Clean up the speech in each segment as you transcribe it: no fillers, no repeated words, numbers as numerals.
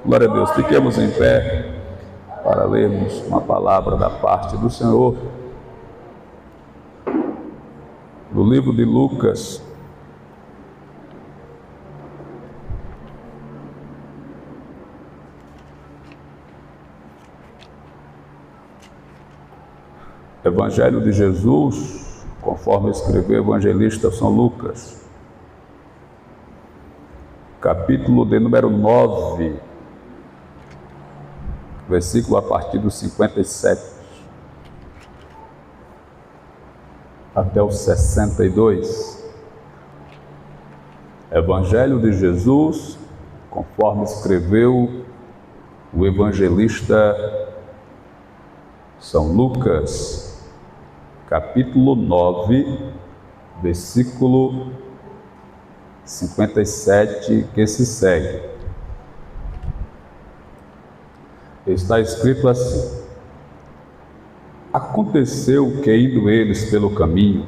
Glória a Deus. Fiquemos em pé para lermos uma palavra da parte do Senhor. Do livro de Lucas, Evangelho de Jesus, conforme escreveu o evangelista São Lucas, capítulo de número 9, versículo a partir do 57 até o 62. Evangelho de Jesus, conforme escreveu o evangelista São Lucas, capítulo 9, versículo 57, que se segue. Está escrito assim: Aconteceu que, indo eles pelo caminho,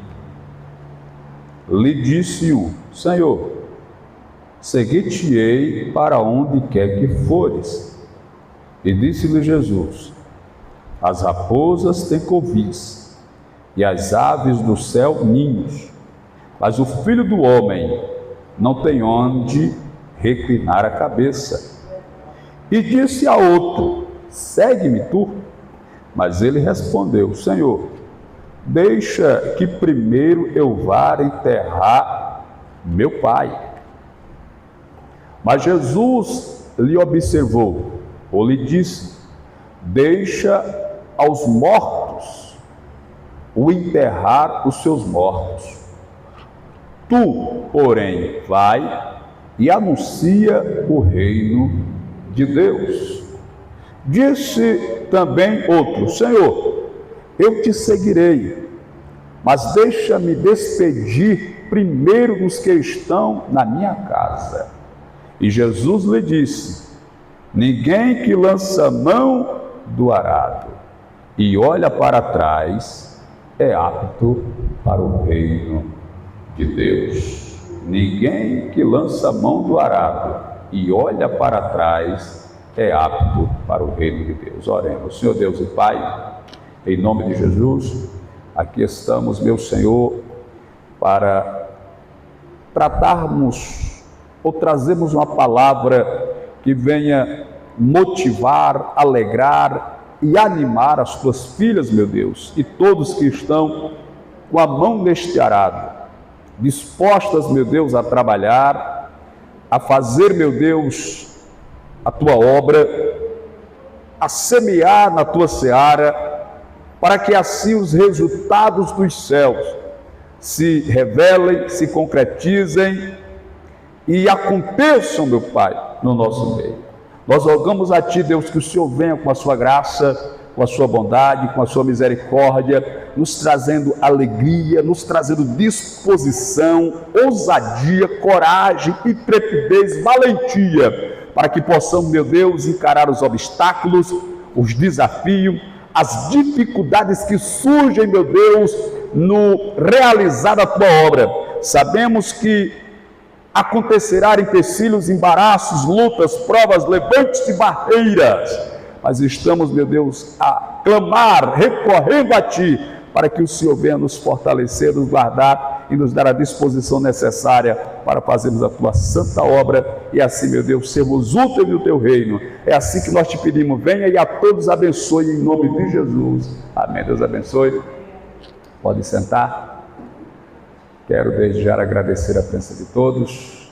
lhe disse-o: Senhor, seguir-te-ei para onde quer que fores. E disse-lhe Jesus: As raposas têm covis, e as aves do céu ninhos, mas o Filho do Homem não tem onde reclinar a cabeça. E disse a outro: Segue-me tu. Mas ele respondeu: Senhor, deixa que primeiro eu vá enterrar meu pai. Mas Jesus lhe observou, ou lhe disse: Deixa aos mortos o enterrar os seus mortos. Tu, porém, vai e anuncia o reino de Deus. Disse também outro: Senhor, eu te seguirei, mas deixa-me despedir primeiro dos que estão na minha casa. E Jesus lhe disse: Ninguém que lança mão do arado e olha para trás é apto para o reino de Deus. Ninguém que lança a mão do arado e olha para trás é apto para o reino de Deus. Oremos. Senhor Deus e Pai, em nome de Jesus, aqui estamos, meu Senhor, para tratarmos ou trazermos uma palavra que venha motivar, alegrar e animar as tuas filhas, meu Deus, e todos que estão com a mão neste arado, dispostas, meu Deus, a trabalhar, a fazer, meu Deus, a tua obra, a semear na tua seara, para que assim os resultados dos céus se revelem, se concretizem e aconteçam, meu Pai, no nosso meio. Nós rogamos a Ti, Deus, que o Senhor venha com a sua graça, com a sua bondade, com a sua misericórdia, nos trazendo alegria, nos trazendo disposição, ousadia, coragem, intrepidez, valentia, para que possamos, meu Deus, encarar os obstáculos, os desafios, as dificuldades que surgem, meu Deus, no realizar a Tua obra. Sabemos que acontecerá empecilhos, embaraços, lutas, provas, levantes e barreiras, mas estamos, meu Deus, a clamar, recorrendo a Ti, para que o Senhor venha nos fortalecer, nos guardar e nos dar a disposição necessária para fazermos a Tua santa obra e assim, meu Deus, sermos úteis no Teu reino. É assim que nós te pedimos, venha e a todos abençoe em nome de Jesus. Amém. Deus abençoe. Pode sentar. Quero desde já agradecer a presença de todos,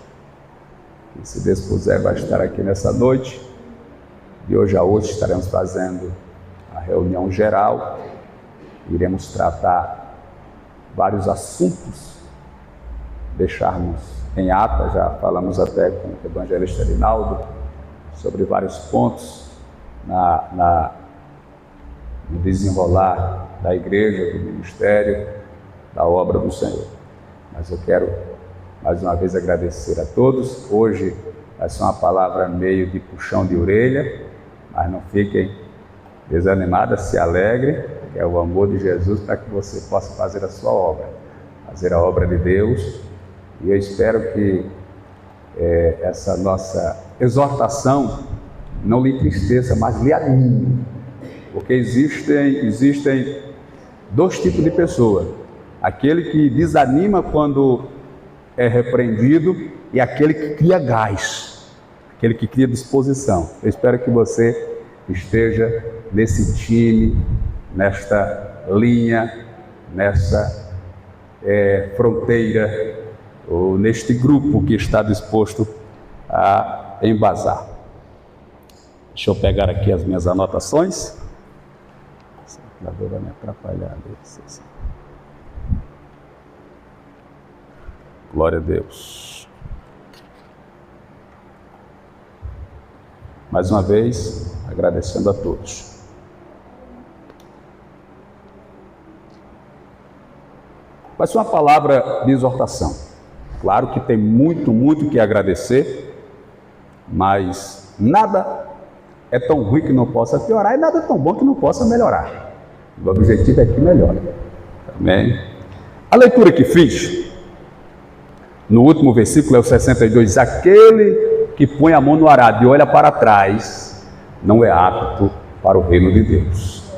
que se Deus puser vai estar aqui nessa noite. De hoje a hoje estaremos fazendo a reunião geral, iremos tratar vários assuntos, deixarmos em ata, já falamos até com o evangelista Rinaldo, sobre vários pontos no desenrolar da igreja, do ministério, da obra do Senhor. Mas eu quero mais uma vez agradecer a todos. Hoje vai ser uma palavra meio de puxão de orelha, mas não fiquem desanimadas, se alegrem, que é o amor de Jesus para que você possa fazer a sua obra, fazer a obra de Deus. E eu espero que essa nossa exortação não lhe entristeça, mas lhe anime. Porque existem dois tipos de pessoa: aquele que desanima quando é repreendido e aquele que cria gás, aquele que cria disposição. Eu espero que você esteja nesse time, nesta linha, nessa fronteira, ou neste grupo que está disposto a embasar. Deixa eu pegar aqui as minhas anotações. Esse computador vai me atrapalhar. Glória a Deus. Mais uma vez, agradecendo a todos. Vai ser uma palavra de exortação. Claro que tem muito que agradecer, mas nada é tão ruim que não possa piorar e nada é tão bom que não possa melhorar. O objetivo é que melhore. Amém? A leitura que fiz no último versículo é o 62, aquele que põe a mão no arado e olha para trás, não é apto para o reino de Deus.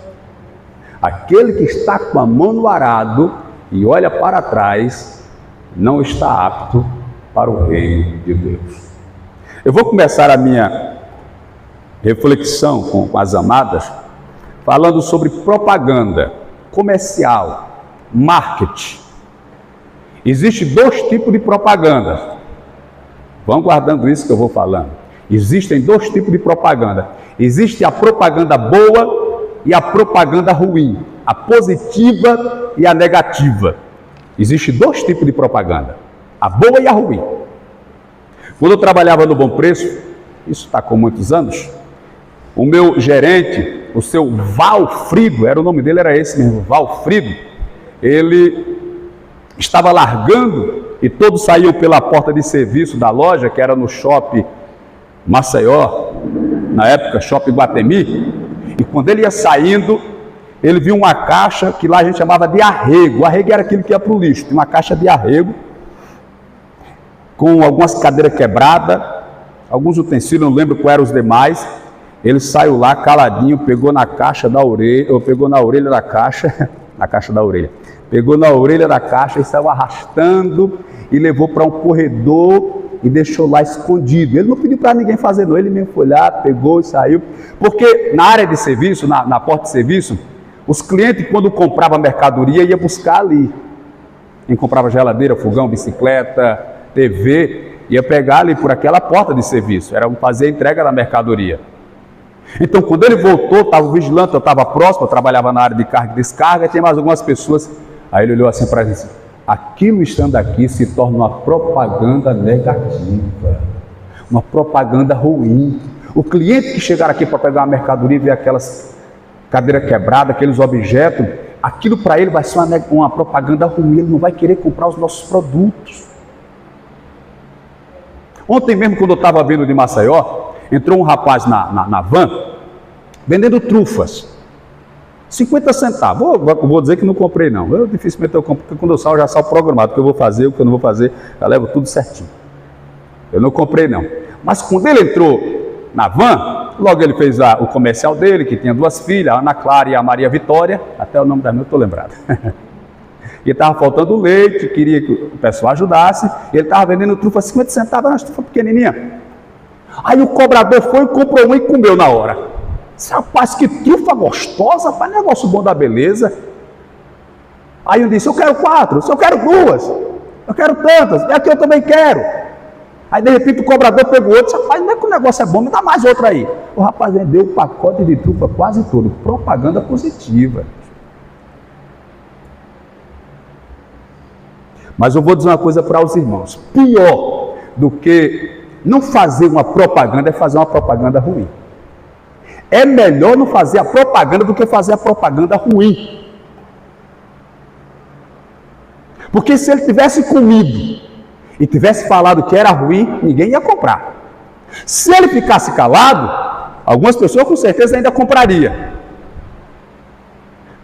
Aquele que está com a mão no arado e olha para trás, não está apto para o reino de Deus. Eu vou começar a minha reflexão com as amadas, falando sobre propaganda comercial, marketing. Existem dois tipos de propaganda. Vão guardando isso que eu vou falando. Existem dois tipos de propaganda. Existe a propaganda boa e a propaganda ruim. A positiva e a negativa. Existem dois tipos de propaganda. A boa e a ruim. Quando eu trabalhava no Bom Preço, isso está com muitos anos, o meu gerente, o seu Valfrido, o nome dele era esse mesmo, Valfrido, ele estava largando e todos saíam pela porta de serviço da loja, que era no Shopping Maceió, na época Shopping Guatemi, e quando ele ia saindo, ele viu uma caixa que lá a gente chamava de arrego. O arrego era aquilo que ia para o lixo, uma caixa de arrego, com algumas cadeiras quebradas, alguns utensílios, não lembro quais eram os demais. Ele saiu lá caladinho, pegou na caixa da orelha, ou pegou na orelha da caixa, na caixa da orelha, pegou na orelha da caixa e saiu arrastando e levou para um corredor e deixou lá escondido. Ele não pediu para ninguém fazer não, ele mesmo foi lá, pegou e saiu. Porque na área de serviço, na porta de serviço, os clientes quando compravam mercadoria ia buscar ali. Quem comprava geladeira, fogão, bicicleta, TV, ia pegar ali por aquela porta de serviço, era fazer a entrega da mercadoria. Então, quando ele voltou, estava o vigilante, eu estava próximo, eu trabalhava na área de carga e descarga, tinha mais algumas pessoas. Aí ele olhou assim para mim, aquilo estando aqui se torna uma propaganda negativa, uma propaganda ruim. O cliente que chegar aqui para pegar uma mercadoria e ver aquelas cadeiras quebradas, aqueles objetos, aquilo para ele vai ser uma propaganda ruim, ele não vai querer comprar os nossos produtos. Ontem mesmo, quando eu estava vindo de Maceió, entrou um rapaz na van, vendendo trufas, 50 centavos, vou dizer que não comprei não, eu dificilmente eu compro, porque quando eu saio, já saio programado, o que eu vou fazer, o que eu não vou fazer, eu levo tudo certinho, eu não comprei não, mas quando ele entrou na van, logo ele fez o comercial dele, que tinha duas filhas, a Ana Clara e a Maria Vitória, até o nome da minha eu estou lembrado, e estava faltando leite, queria que o pessoal ajudasse, e ele estava vendendo trufa 50 centavos, era uma trufa pequenininha. Aí o cobrador foi e comprou uma e comeu na hora. Disse, rapaz, que trufa gostosa, rapaz, negócio bom da beleza. Aí eu disse, eu quero 4, eu quero 2, eu quero tantas, e aqui eu também quero. Aí de repente o cobrador pegou outro, disse, rapaz, não é que o negócio é bom, me dá mais outro aí. O rapaz vendeu o pacote de trufa quase todo, propaganda positiva. Mas eu vou dizer uma coisa para os irmãos, pior do que não fazer uma propaganda é fazer uma propaganda ruim. É melhor não fazer a propaganda do que fazer a propaganda ruim. Porque se ele tivesse comido e tivesse falado que era ruim, ninguém ia comprar. Se ele ficasse calado, algumas pessoas com certeza ainda comprariam.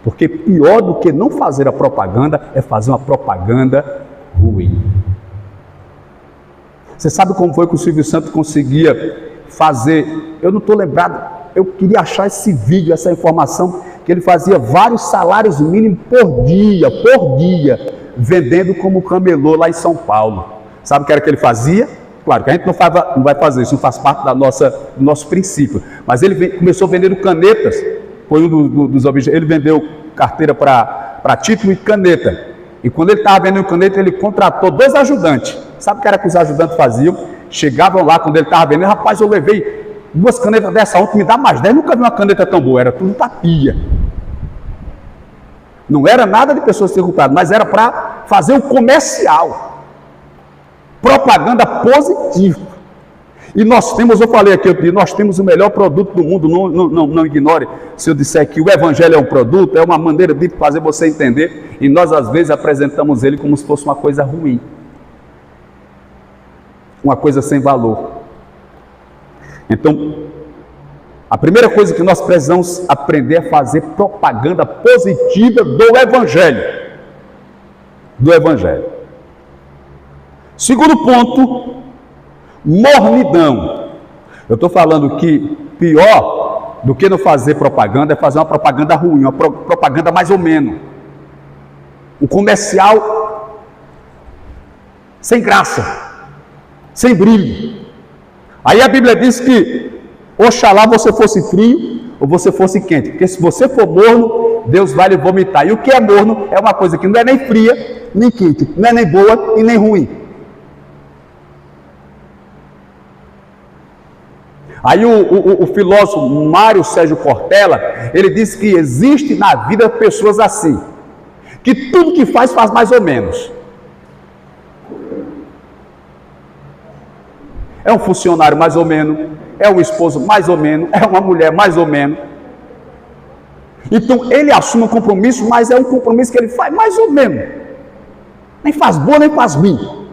Porque pior do que não fazer a propaganda é fazer uma propaganda ruim. Você sabe como foi que o Silvio Santos conseguia fazer, eu não estou lembrado, eu queria achar esse vídeo, essa informação, que ele fazia vários salários mínimos por dia, vendendo como camelô lá em São Paulo. Sabe o que era que ele fazia? Claro que a gente não vai fazer isso, não faz parte do nosso princípio. Mas ele começou vendendo canetas, foi um dos objetivos. Ele vendeu carteira para título e caneta. E quando ele estava vendendo caneta, ele contratou 2 ajudantes. Sabe o que era que os ajudantes faziam? Chegavam lá, quando ele estava vendendo, rapaz, eu levei 2 canetas dessa outra, me dá mais 10. Nunca vi uma caneta tão boa, era tudo tapia. Não era nada de pessoas circuladas, mas era para fazer o comercial. Propaganda positiva. E nós temos, eu falei aqui, nós temos o melhor produto do mundo, não ignore se eu disser que o Evangelho é um produto, é uma maneira de fazer você entender, e nós às vezes apresentamos ele como se fosse uma coisa ruim, uma coisa sem valor. Então, a primeira coisa que nós precisamos aprender é fazer propaganda positiva do Evangelho. Do Evangelho. Segundo ponto, mornidão. Eu estou falando que pior do que não fazer propaganda é fazer uma propaganda ruim, uma propaganda mais ou menos. Um comercial sem graça, sem brilho. Aí a Bíblia diz que oxalá você fosse frio ou você fosse quente, porque se você for morno, Deus vai lhe vomitar. E o que é morno é uma coisa que não é nem fria, nem quente, não é nem boa e nem ruim. Aí o filósofo Mário Sérgio Cortella, ele disse que existe na vida pessoas assim, que tudo que faz mais ou menos. É um funcionário mais ou menos, é um esposo mais ou menos, é uma mulher mais ou menos. Então ele assume um compromisso, mas é um compromisso que ele faz mais ou menos. Nem faz bom, nem faz ruim.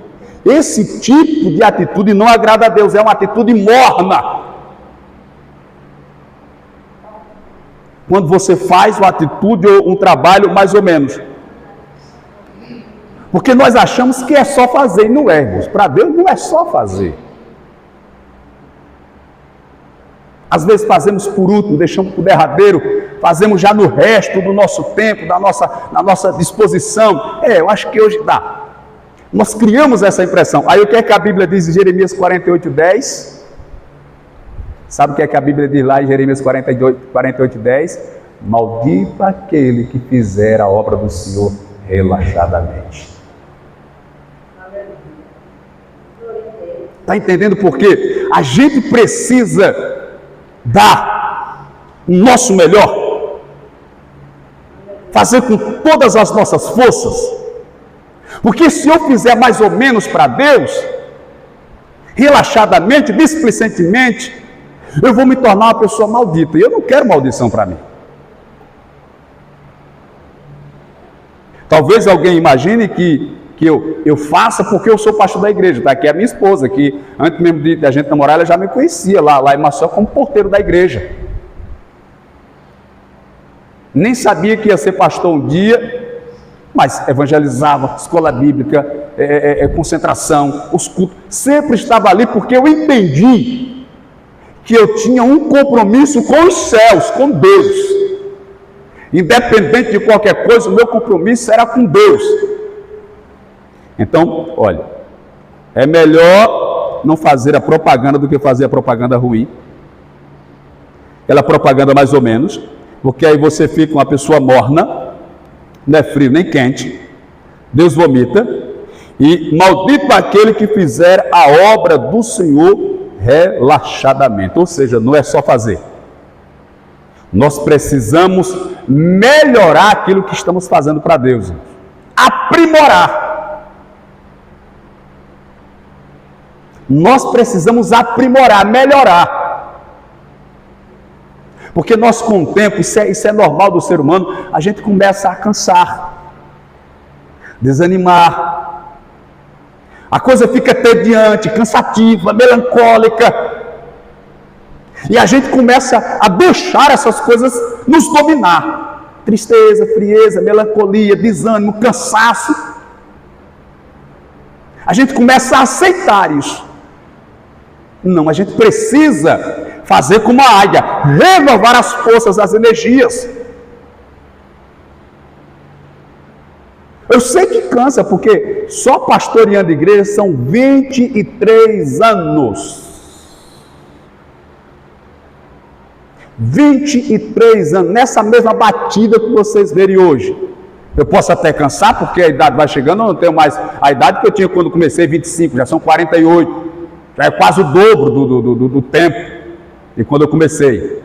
Esse tipo de atitude não agrada a Deus, é uma atitude morna. Quando você faz uma atitude ou um trabalho mais ou menos. Porque nós achamos que é só fazer, e não é, irmãos. Para Deus não é só fazer. Às vezes fazemos por último, deixamos por derradeiro, fazemos já no resto do nosso tempo, da nossa disposição. Eu acho que hoje dá. Nós criamos essa impressão. Aí o que é que a Bíblia diz em Jeremias 48:10? Sabe o que é que a Bíblia diz lá em Jeremias 48:10? Maldito aquele que fizer a obra do Senhor relaxadamente. Está entendendo por quê? A gente precisa dar o nosso melhor, fazer com todas as nossas forças, porque se eu fizer mais ou menos para Deus, relaxadamente, displicentemente, eu vou me tornar uma pessoa maldita, e eu não quero maldição para mim. Talvez alguém imagine que eu faça porque eu sou pastor da igreja. Está aqui a minha esposa, que antes mesmo de a gente namorar, ela já me conhecia lá em Maceió como porteiro da igreja. Nem sabia que ia ser pastor um dia, mas evangelizava, escola bíblica, concentração, os cultos. Sempre estava ali porque eu entendi que eu tinha um compromisso com os céus, com Deus. Independente de qualquer coisa, o meu compromisso era com Deus. Então, olha, é melhor não fazer a propaganda do que fazer a propaganda ruim. Aquela propaganda mais ou menos, porque aí você fica uma pessoa morna, não é frio nem quente, Deus vomita, e maldito aquele que fizer a obra do Senhor relaxadamente. Ou seja, não é só fazer. Nós precisamos melhorar aquilo que estamos fazendo para Deus. Aprimorar. Nós precisamos aprimorar, melhorar. Porque nós com o tempo, isso é normal do ser humano, a gente começa a cansar, desanimar. A coisa fica tediante, cansativa, melancólica. E a gente começa a deixar essas coisas nos dominar. Tristeza, frieza, melancolia, desânimo, cansaço. A gente começa a aceitar isso. Não, a gente precisa fazer como a águia, renovar as forças, as energias. Eu sei que cansa, porque só pastoreando igreja são 23 anos. 23 anos, nessa mesma batida que vocês verem hoje. Eu posso até cansar, porque a idade vai chegando, eu não tenho mais a idade que eu tinha quando comecei, 25, já são 48. Já é quase o dobro do tempo de quando eu comecei.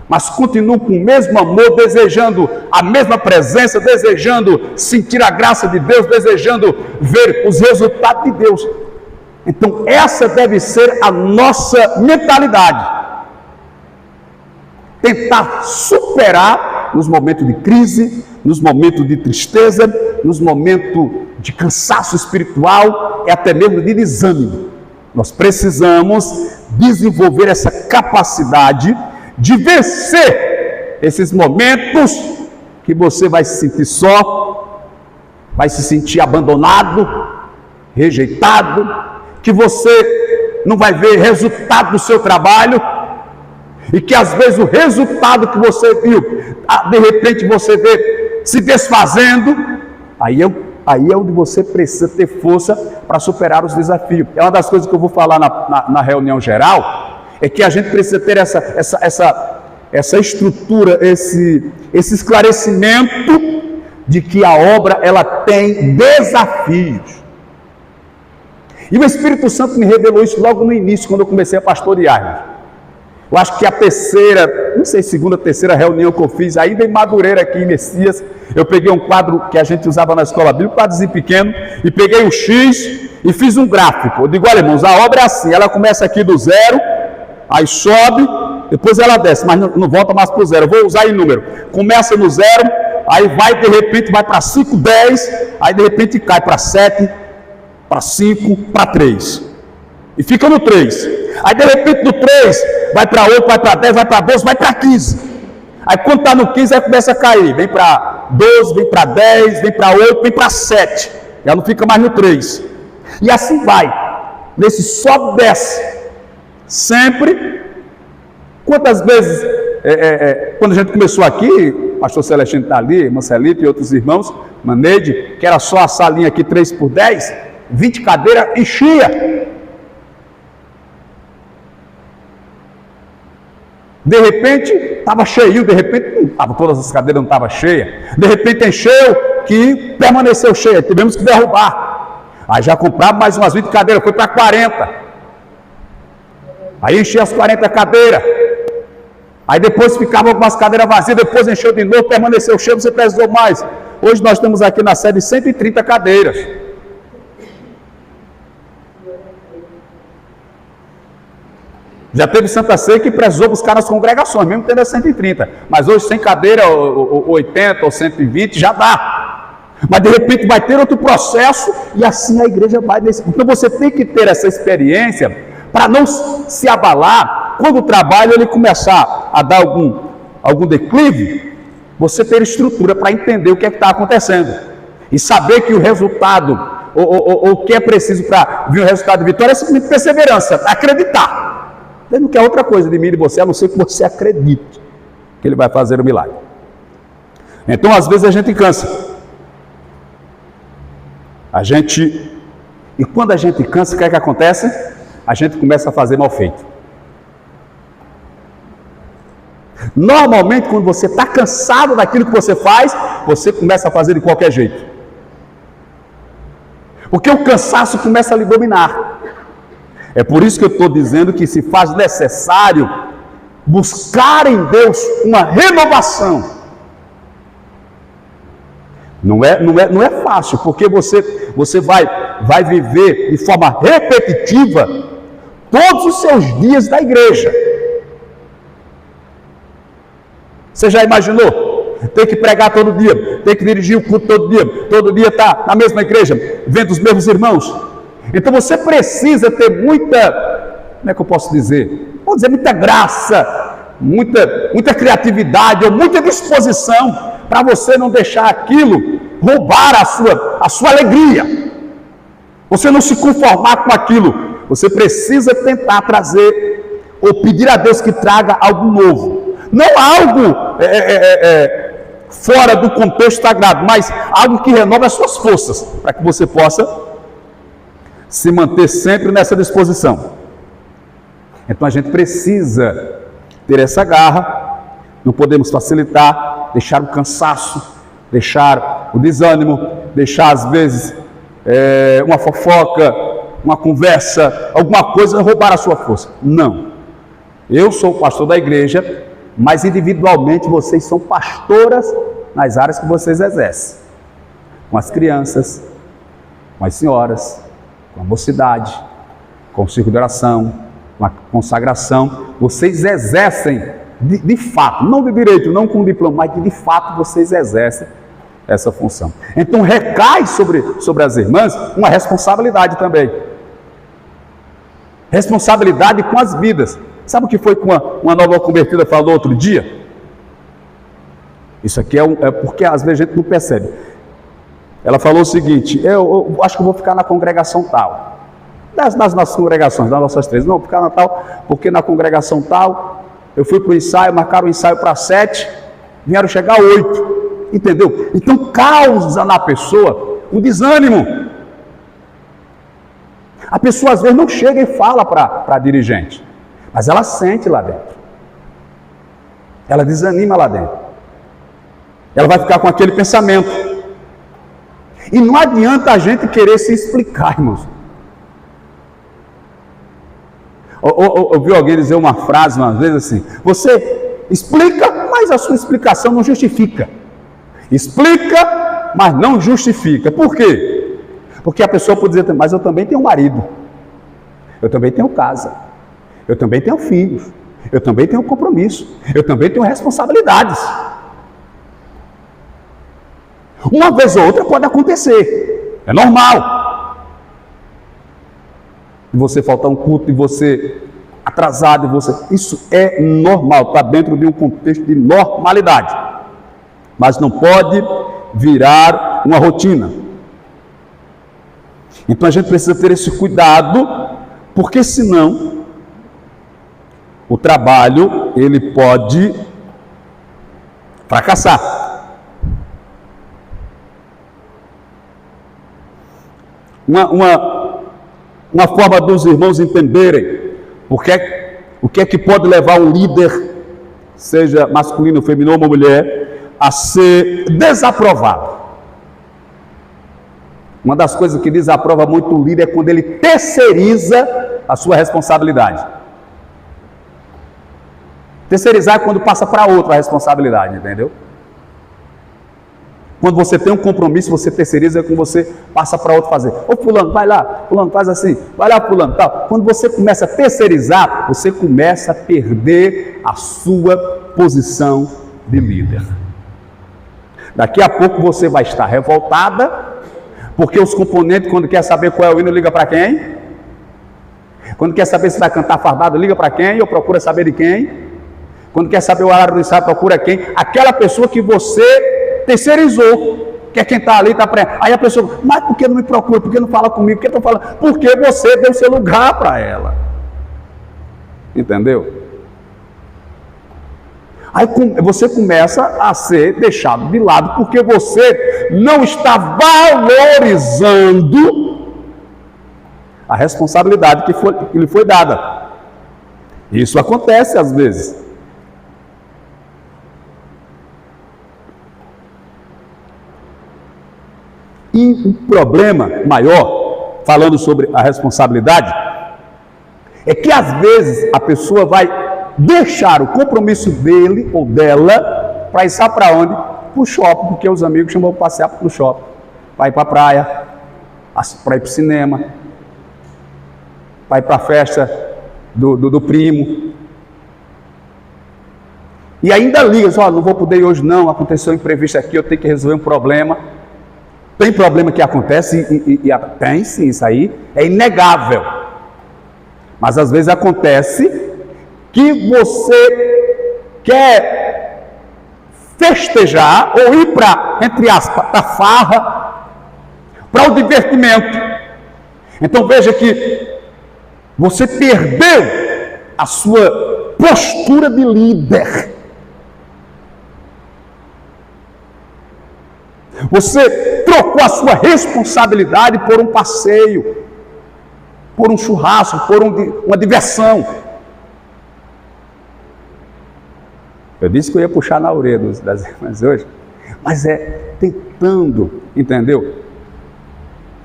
Mas continuo com o mesmo amor, desejando a mesma presença, desejando sentir a graça de Deus, desejando ver os resultados de Deus. Então essa deve ser a nossa mentalidade. Tentar superar nos momentos de crise, nos momentos de tristeza, nos momentos de cansaço espiritual e até mesmo de desânimo. Nós precisamos desenvolver essa capacidade de vencer esses momentos que você vai se sentir só, vai se sentir abandonado, rejeitado, que você não vai ver resultado do seu trabalho, e que às vezes o resultado que você viu, de repente você vê se desfazendo. Aí é onde você precisa ter força para superar os desafios. É uma das coisas que eu vou falar na reunião geral, é que a gente precisa ter essa estrutura, esse esclarecimento de que a obra ela tem desafios. E o Espírito Santo me revelou isso logo no início, quando eu comecei a pastorear. Eu acho que a terceira, não sei, segunda, terceira reunião que eu fiz, ainda em Madureira, aqui em Messias, eu peguei um quadro que a gente usava na escola bíblica, um quadrozinho pequeno, e peguei um X e fiz um gráfico. Eu digo, olha irmãos, a obra é assim, ela começa aqui do zero, aí sobe, depois ela desce, mas não volta mais para o zero. Eu vou usar em número. Começa no zero, aí vai, de repente, vai para 5, 10, aí de repente cai para 7, para 5, para 3. E fica no 3. Aí de repente no 3, vai para 8, vai para 10, vai para 12, vai para 15. Aí quando está no 15, aí começa a cair. Vem para 12, vem para 10, vem para 8, vem para 7. Já não fica mais no 3. E assim vai. Nesse sobe e desce. Sempre. Quantas vezes, quando a gente começou aqui, o pastor Celestino está ali, Marcelito e outros irmãos, Maneide, que era só a salinha aqui 3x10, 20 cadeiras, enchia. De repente, estava cheio, de repente, todas as cadeiras não estavam cheias. De repente encheu, que permaneceu cheia, tivemos que derrubar. Aí já comprava mais umas 20 cadeiras, foi para 40. Aí encheu as 40 cadeiras. Aí depois ficavam algumas cadeiras vazias, depois encheu de novo, permaneceu cheio, você precisou mais. Hoje nós temos aqui na sede 130 cadeiras. Já teve Santa Ceia que precisou buscar nas congregações, mesmo tendo as 130. Mas hoje, sem cadeira, 80 ou 120, já dá. Mas de repente vai ter outro processo e assim a igreja vai nesse. Então você tem que ter essa experiência para não se abalar. Quando o trabalho ele começar a dar algum declive, você ter estrutura para entender o que é que está acontecendo. E saber que o resultado, ou o que é preciso para vir um resultado de vitória, é simplesmente perseverança, acreditar. Ele não quer outra coisa de mim e de você, a não ser que você acredite que Ele vai fazer o milagre. Então, às vezes, a gente cansa. E quando a gente cansa, o que é que acontece? A gente começa a fazer mal feito. Normalmente, quando você está cansado daquilo que você faz, você começa a fazer de qualquer jeito. Porque o cansaço começa a lhe dominar. É por isso que eu estou dizendo que se faz necessário buscar em Deus uma renovação. Não é fácil, porque você vai viver de forma repetitiva todos os seus dias da igreja. Você já imaginou? Tem que pregar todo dia, tem que dirigir o culto todo dia está na mesma igreja, vendo os mesmos irmãos. Então você precisa ter muita, como é que eu posso dizer? Vou dizer muita graça, muita criatividade, ou muita disposição, para você não deixar aquilo roubar a sua alegria. Você não se conformar com aquilo. Você precisa tentar trazer ou pedir a Deus que traga algo novo. Não algo fora do contexto sagrado, mas algo que renove as suas forças, para que você possa se manter sempre nessa disposição. Então a gente precisa ter essa garra, não podemos facilitar, deixar o cansaço, deixar o desânimo, deixar às vezes uma fofoca, uma conversa, alguma coisa roubar a sua força. Não. Eu sou o pastor da igreja, mas individualmente vocês são pastoras nas áreas que vocês exercem. Com as crianças, com as senhoras, com a mocidade, com o círculo de oração, com a consagração. Vocês exercem de fato, não de direito, não com diploma, mas de fato vocês exercem essa função. Então recai sobre as irmãs uma responsabilidade também. Responsabilidade com as vidas. Sabe o que foi que uma nova convertida falou outro dia? Isso aqui é porque às vezes a gente não percebe. Ela falou o seguinte: eu acho que eu vou ficar na congregação tal. Das nossas congregações, das nossas três. Não, vou ficar na tal, porque na congregação tal, eu fui para o ensaio, marcaram o ensaio para 7, vieram chegar 8. Entendeu? Então causa na pessoa um desânimo. A pessoa às vezes não chega e fala para a dirigente, mas ela sente lá dentro. Ela desanima lá dentro. Ela vai ficar com aquele pensamento. E não adianta a gente querer se explicar, irmãos. Eu vi alguém dizer uma frase uma vez assim: você explica, mas a sua explicação não justifica. Explica, mas não justifica. Por quê? Porque a pessoa pode dizer: mas eu também tenho marido, eu também tenho casa, eu também tenho filhos, eu também tenho compromisso, eu também tenho responsabilidades. Uma vez ou outra pode acontecer, é normal. E você faltar um culto, e você atrasado, isso é normal, está dentro de um contexto de normalidade. Mas não pode virar uma rotina. Então a gente precisa ter esse cuidado, porque senão o trabalho ele pode fracassar. Uma forma dos irmãos entenderem o que é que pode levar um líder, seja masculino, feminino ou uma mulher, a ser desaprovado. Uma das coisas que desaprova muito o líder é quando ele terceiriza a sua responsabilidade. Terceirizar é quando passa para outro a responsabilidade, entendeu? Quando você tem um compromisso, você terceiriza, é quando você passa para outro fazer. Ô fulano, vai lá, fulano faz assim, vai lá fulano, tal. Quando você começa a terceirizar, você começa a perder a sua posição de líder. Daqui a pouco você vai estar revoltada, porque os componentes, quando quer saber qual é o hino, liga para quem? Quando quer saber se vai cantar fardado, liga para quem? Ou procura saber de quem? Quando quer saber o horário do ensaio, procura quem? Aquela pessoa que você terceirizou, que é quem está ali, está pré. Aí a pessoa, mas por que não me procura? Por que não fala comigo? Por que estou falando? Porque você deu seu lugar para ela. Entendeu? Aí você começa a ser deixado de lado, porque você não está valorizando a responsabilidade que lhe foi dada. Isso acontece às vezes. E o problema maior, falando sobre a responsabilidade, é que às vezes a pessoa vai deixar o compromisso dele ou dela para ir para onde? Para o shopping, porque os amigos chamam para passear para o shopping, para ir para a praia, para ir para o cinema, para ir para a festa do primo. E ainda liga, não vou poder ir hoje não, aconteceu um imprevisto aqui, eu tenho que resolver um problema. Tem problema que acontece, tem sim, isso aí é inegável. Mas às vezes acontece que você quer festejar ou ir para, entre aspas, para a farra, para o divertimento. Então veja que Você perdeu a sua postura de líder. Você trocou a sua responsabilidade por um passeio, por um churrasco, por uma diversão. Eu disse que eu ia puxar na orelha das irmãs hoje, mas é tentando, entendeu?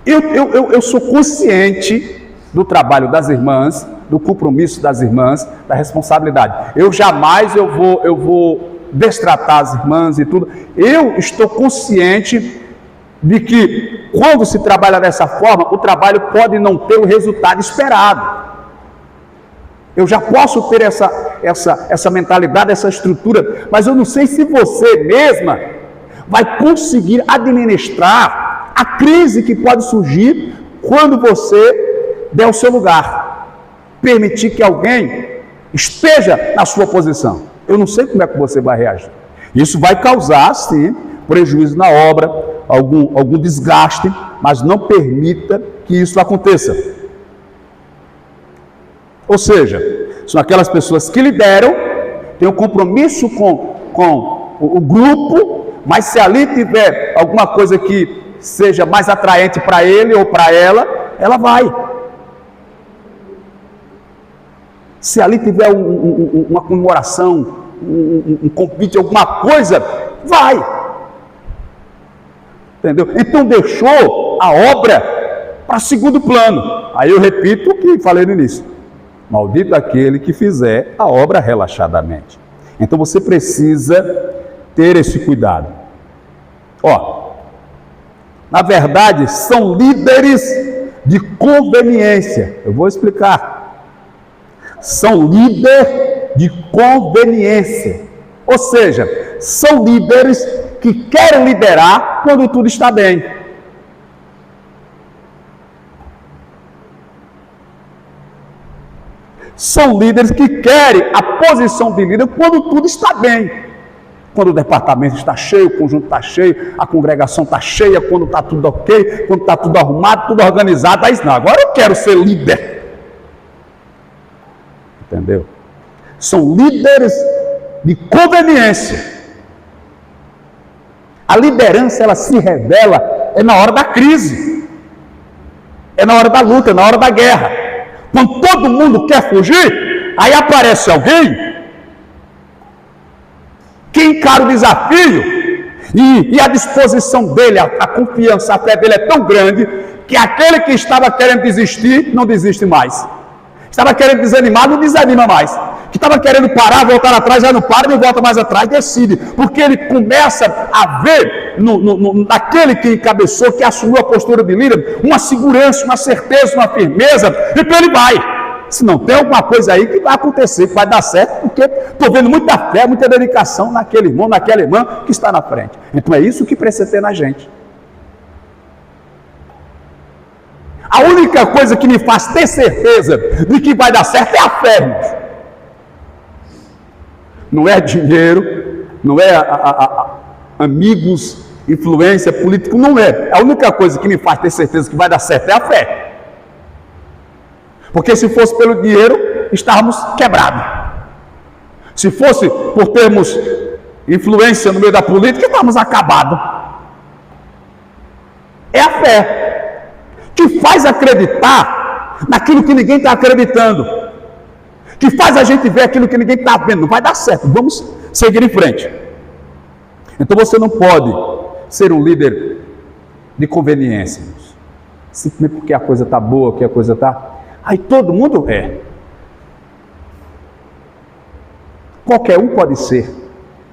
Eu sou consciente do trabalho das irmãs, do compromisso das irmãs, da responsabilidade. Eu jamais vou destratar as irmãs e tudo. Eu estou consciente de que quando se trabalha dessa forma, o trabalho pode não ter o resultado esperado. Eu já posso ter essa mentalidade, essa estrutura, mas eu não sei se você mesma vai conseguir administrar a crise que pode surgir quando você der o seu lugar, permitir que alguém esteja na sua posição. Eu não sei como é que você vai reagir. Isso vai causar, sim, prejuízo na obra, algum desgaste, mas não permita que isso aconteça. Ou seja, são aquelas pessoas que lideram, têm um compromisso com o grupo, mas se ali tiver alguma coisa que seja mais atraente para ele ou para ela vai. Se ali tiver uma comemoração, um convite, alguma coisa, vai. Entendeu? Então deixou a obra para segundo plano. Aí eu repito o que falei no início. Maldito aquele que fizer a obra relaxadamente. Então você precisa ter esse cuidado. Na verdade, são líderes de conveniência. Eu vou explicar. São líderes de conveniência. Ou seja, são líderes que querem liderar quando tudo está bem. São líderes que querem a posição de líder quando tudo está bem. Quando o departamento está cheio, o conjunto está cheio, a congregação está cheia, quando está tudo ok, quando está tudo arrumado, tudo organizado, aí não, agora eu quero ser líder. Entendeu? São líderes de conveniência. A liderança, ela se revela na hora da crise, na hora da luta, na hora da guerra. Quando todo mundo quer fugir, aí aparece alguém que encara o desafio e a disposição dele, a confiança, a fé dele é tão grande que aquele que estava querendo desistir, não desiste mais. Estava querendo desanimar, não desanima mais. Que estava querendo parar, voltar atrás, já não para, não volta mais atrás, decide. Porque ele começa a ver naquele que encabeçou, que assumiu a postura de líder, uma segurança, uma certeza, uma firmeza, e então ele vai. Se não tem alguma coisa aí que vai acontecer, que vai dar certo, porque estou vendo muita fé, muita dedicação naquele irmão, naquela irmã que está na frente. Então é isso que precisa ter na gente. A única coisa que me faz ter certeza de que vai dar certo é a fé, irmãos. Não é dinheiro, não é amigos, influência, político, não é. A única coisa que me faz ter certeza que vai dar certo é a fé. Porque se fosse pelo dinheiro, estávamos quebrados. Se fosse por termos influência no meio da política, estávamos acabados. É a fé que faz acreditar naquilo que ninguém está acreditando, que faz a gente ver aquilo que ninguém está vendo. Não vai dar certo, vamos seguir em frente. Então você não pode ser um líder de conveniência, simplesmente porque a coisa está boa, que a coisa está... Aí todo mundo é. Qualquer um pode ser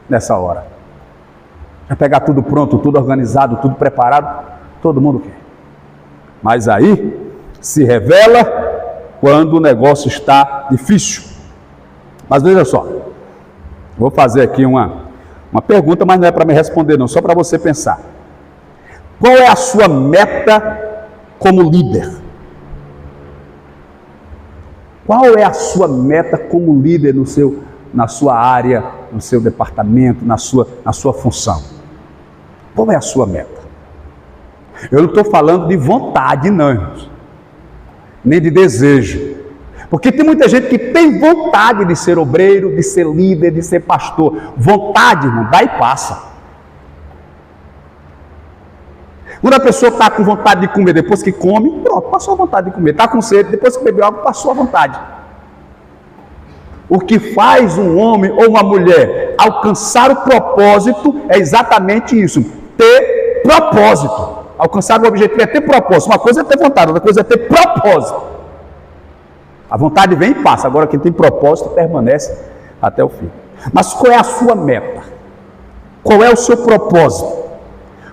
nessa hora. Já pegar tudo pronto, tudo organizado, tudo preparado, todo mundo quer. Mas aí se revela quando o negócio está difícil. Mas veja só, vou fazer aqui uma pergunta, mas não é para me responder não, só para você pensar. Qual é a sua meta como líder? Qual é a sua meta como líder na sua área, no seu departamento, na sua função? Qual é a sua meta? Eu não estou falando de vontade, não, irmãos, nem de desejo. Porque tem muita gente que tem vontade de ser obreiro, de ser líder, de ser pastor. Vontade, irmão, dá e passa. Quando a pessoa está com vontade de comer, depois que come, pronto, passou a vontade de comer. Está com sede, depois que bebeu água, passou a vontade. O que faz um homem ou uma mulher alcançar o propósito é exatamente isso, ter propósito. Alcançar o objetivo é ter propósito. Uma coisa é ter vontade, outra coisa é ter propósito. A vontade vem e passa, agora quem tem propósito permanece até o fim. Mas qual é a sua meta? Qual é o seu propósito?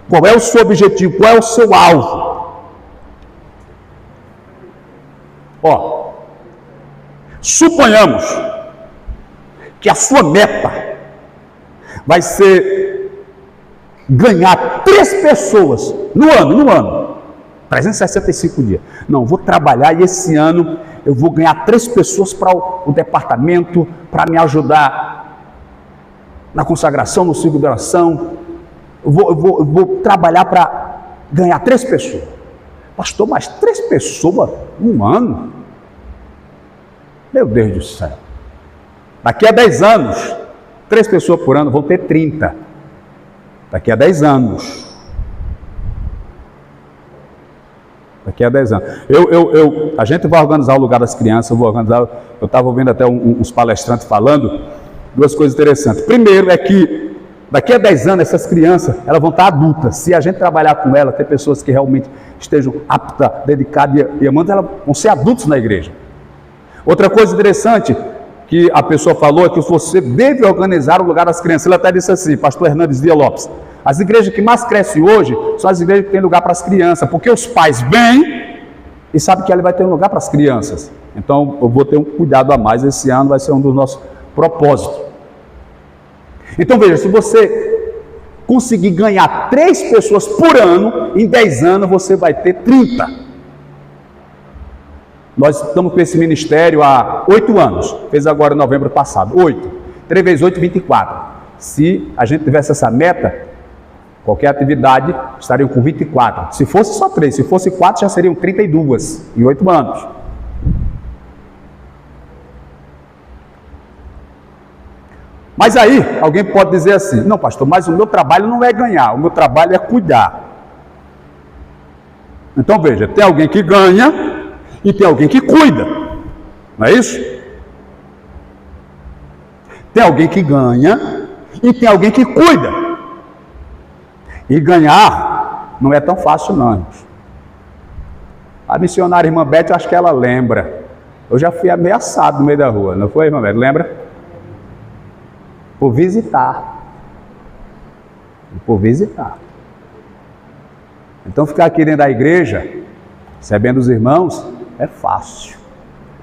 Qual é o seu objetivo? Qual é o seu alvo? Ó, suponhamos que a sua meta vai ser ganhar 3 pessoas no ano, 365 dias. Não, vou trabalhar e esse ano eu vou ganhar 3 pessoas para o departamento, para me ajudar na consagração, no ciclo de oração. Eu vou trabalhar para ganhar 3 pessoas. Pastor, mas 3 pessoas no ano? Meu Deus do céu. Daqui a 10 anos, 3 pessoas por ano vão ter 30. Daqui a 10 anos. Daqui a 10 anos. A gente vai organizar o lugar das crianças, eu estava ouvindo até uns palestrantes falando 2 coisas interessantes. Primeiro é que daqui a 10 anos essas crianças, elas vão estar adultas. Se a gente trabalhar com elas, ter pessoas que realmente estejam aptas, dedicadas e amantes, elas vão ser adultos na igreja. Outra coisa interessante que a pessoa falou é que você deve organizar o lugar das crianças. Ele até disse assim, pastor Hernandes Dias Lopes, as igrejas que mais crescem hoje são as igrejas que têm lugar para as crianças, porque os pais vêm e sabem que ele vai ter um lugar para as crianças. Então eu vou ter um cuidado a mais, esse ano vai ser um dos nossos propósitos. Então veja, se você conseguir ganhar 3 pessoas por ano, em 10 anos você vai ter 30. Nós estamos com esse ministério há 8 anos, fez agora em novembro passado, 8. 3 vezes 8, 24. Se a gente tivesse essa meta, qualquer atividade estariam com 24. Se fosse só 3, se fosse 4 já seriam 32 em 8 anos. Mas aí, alguém pode dizer assim, não pastor, mas o meu trabalho não é ganhar, o meu trabalho é cuidar. Então veja, tem alguém que ganha e tem alguém que cuida, não é isso? Tem alguém que ganha e tem alguém que cuida. E ganhar não é tão fácil não. A missionária irmã Beth, eu acho que ela lembra. Eu já fui ameaçado no meio da rua, não foi, irmã Beth? Lembra? Por visitar. Por visitar. Então ficar aqui dentro da igreja, recebendo os irmãos, é fácil.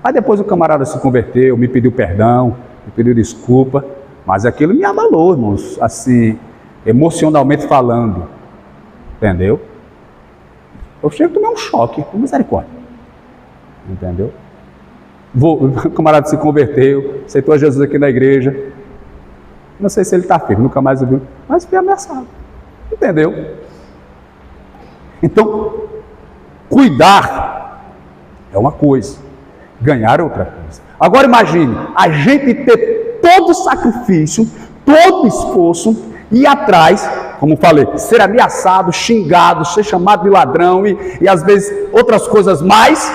Aí depois o camarada se converteu, me pediu perdão, me pediu desculpa, mas aquilo me abalou, irmãos, assim, emocionalmente falando. Entendeu? Eu chego a tomar um choque, com misericórdia. Entendeu? O camarada se converteu, aceitou Jesus aqui na igreja. Não sei se ele está firme, nunca mais ouviu, mas foi ameaçado. Entendeu? Então, cuidar é uma coisa, ganhar é outra coisa. Agora imagine, a gente ter todo o sacrifício, todo o esforço, ir atrás, como falei, ser ameaçado, xingado, ser chamado de ladrão e às vezes outras coisas mais,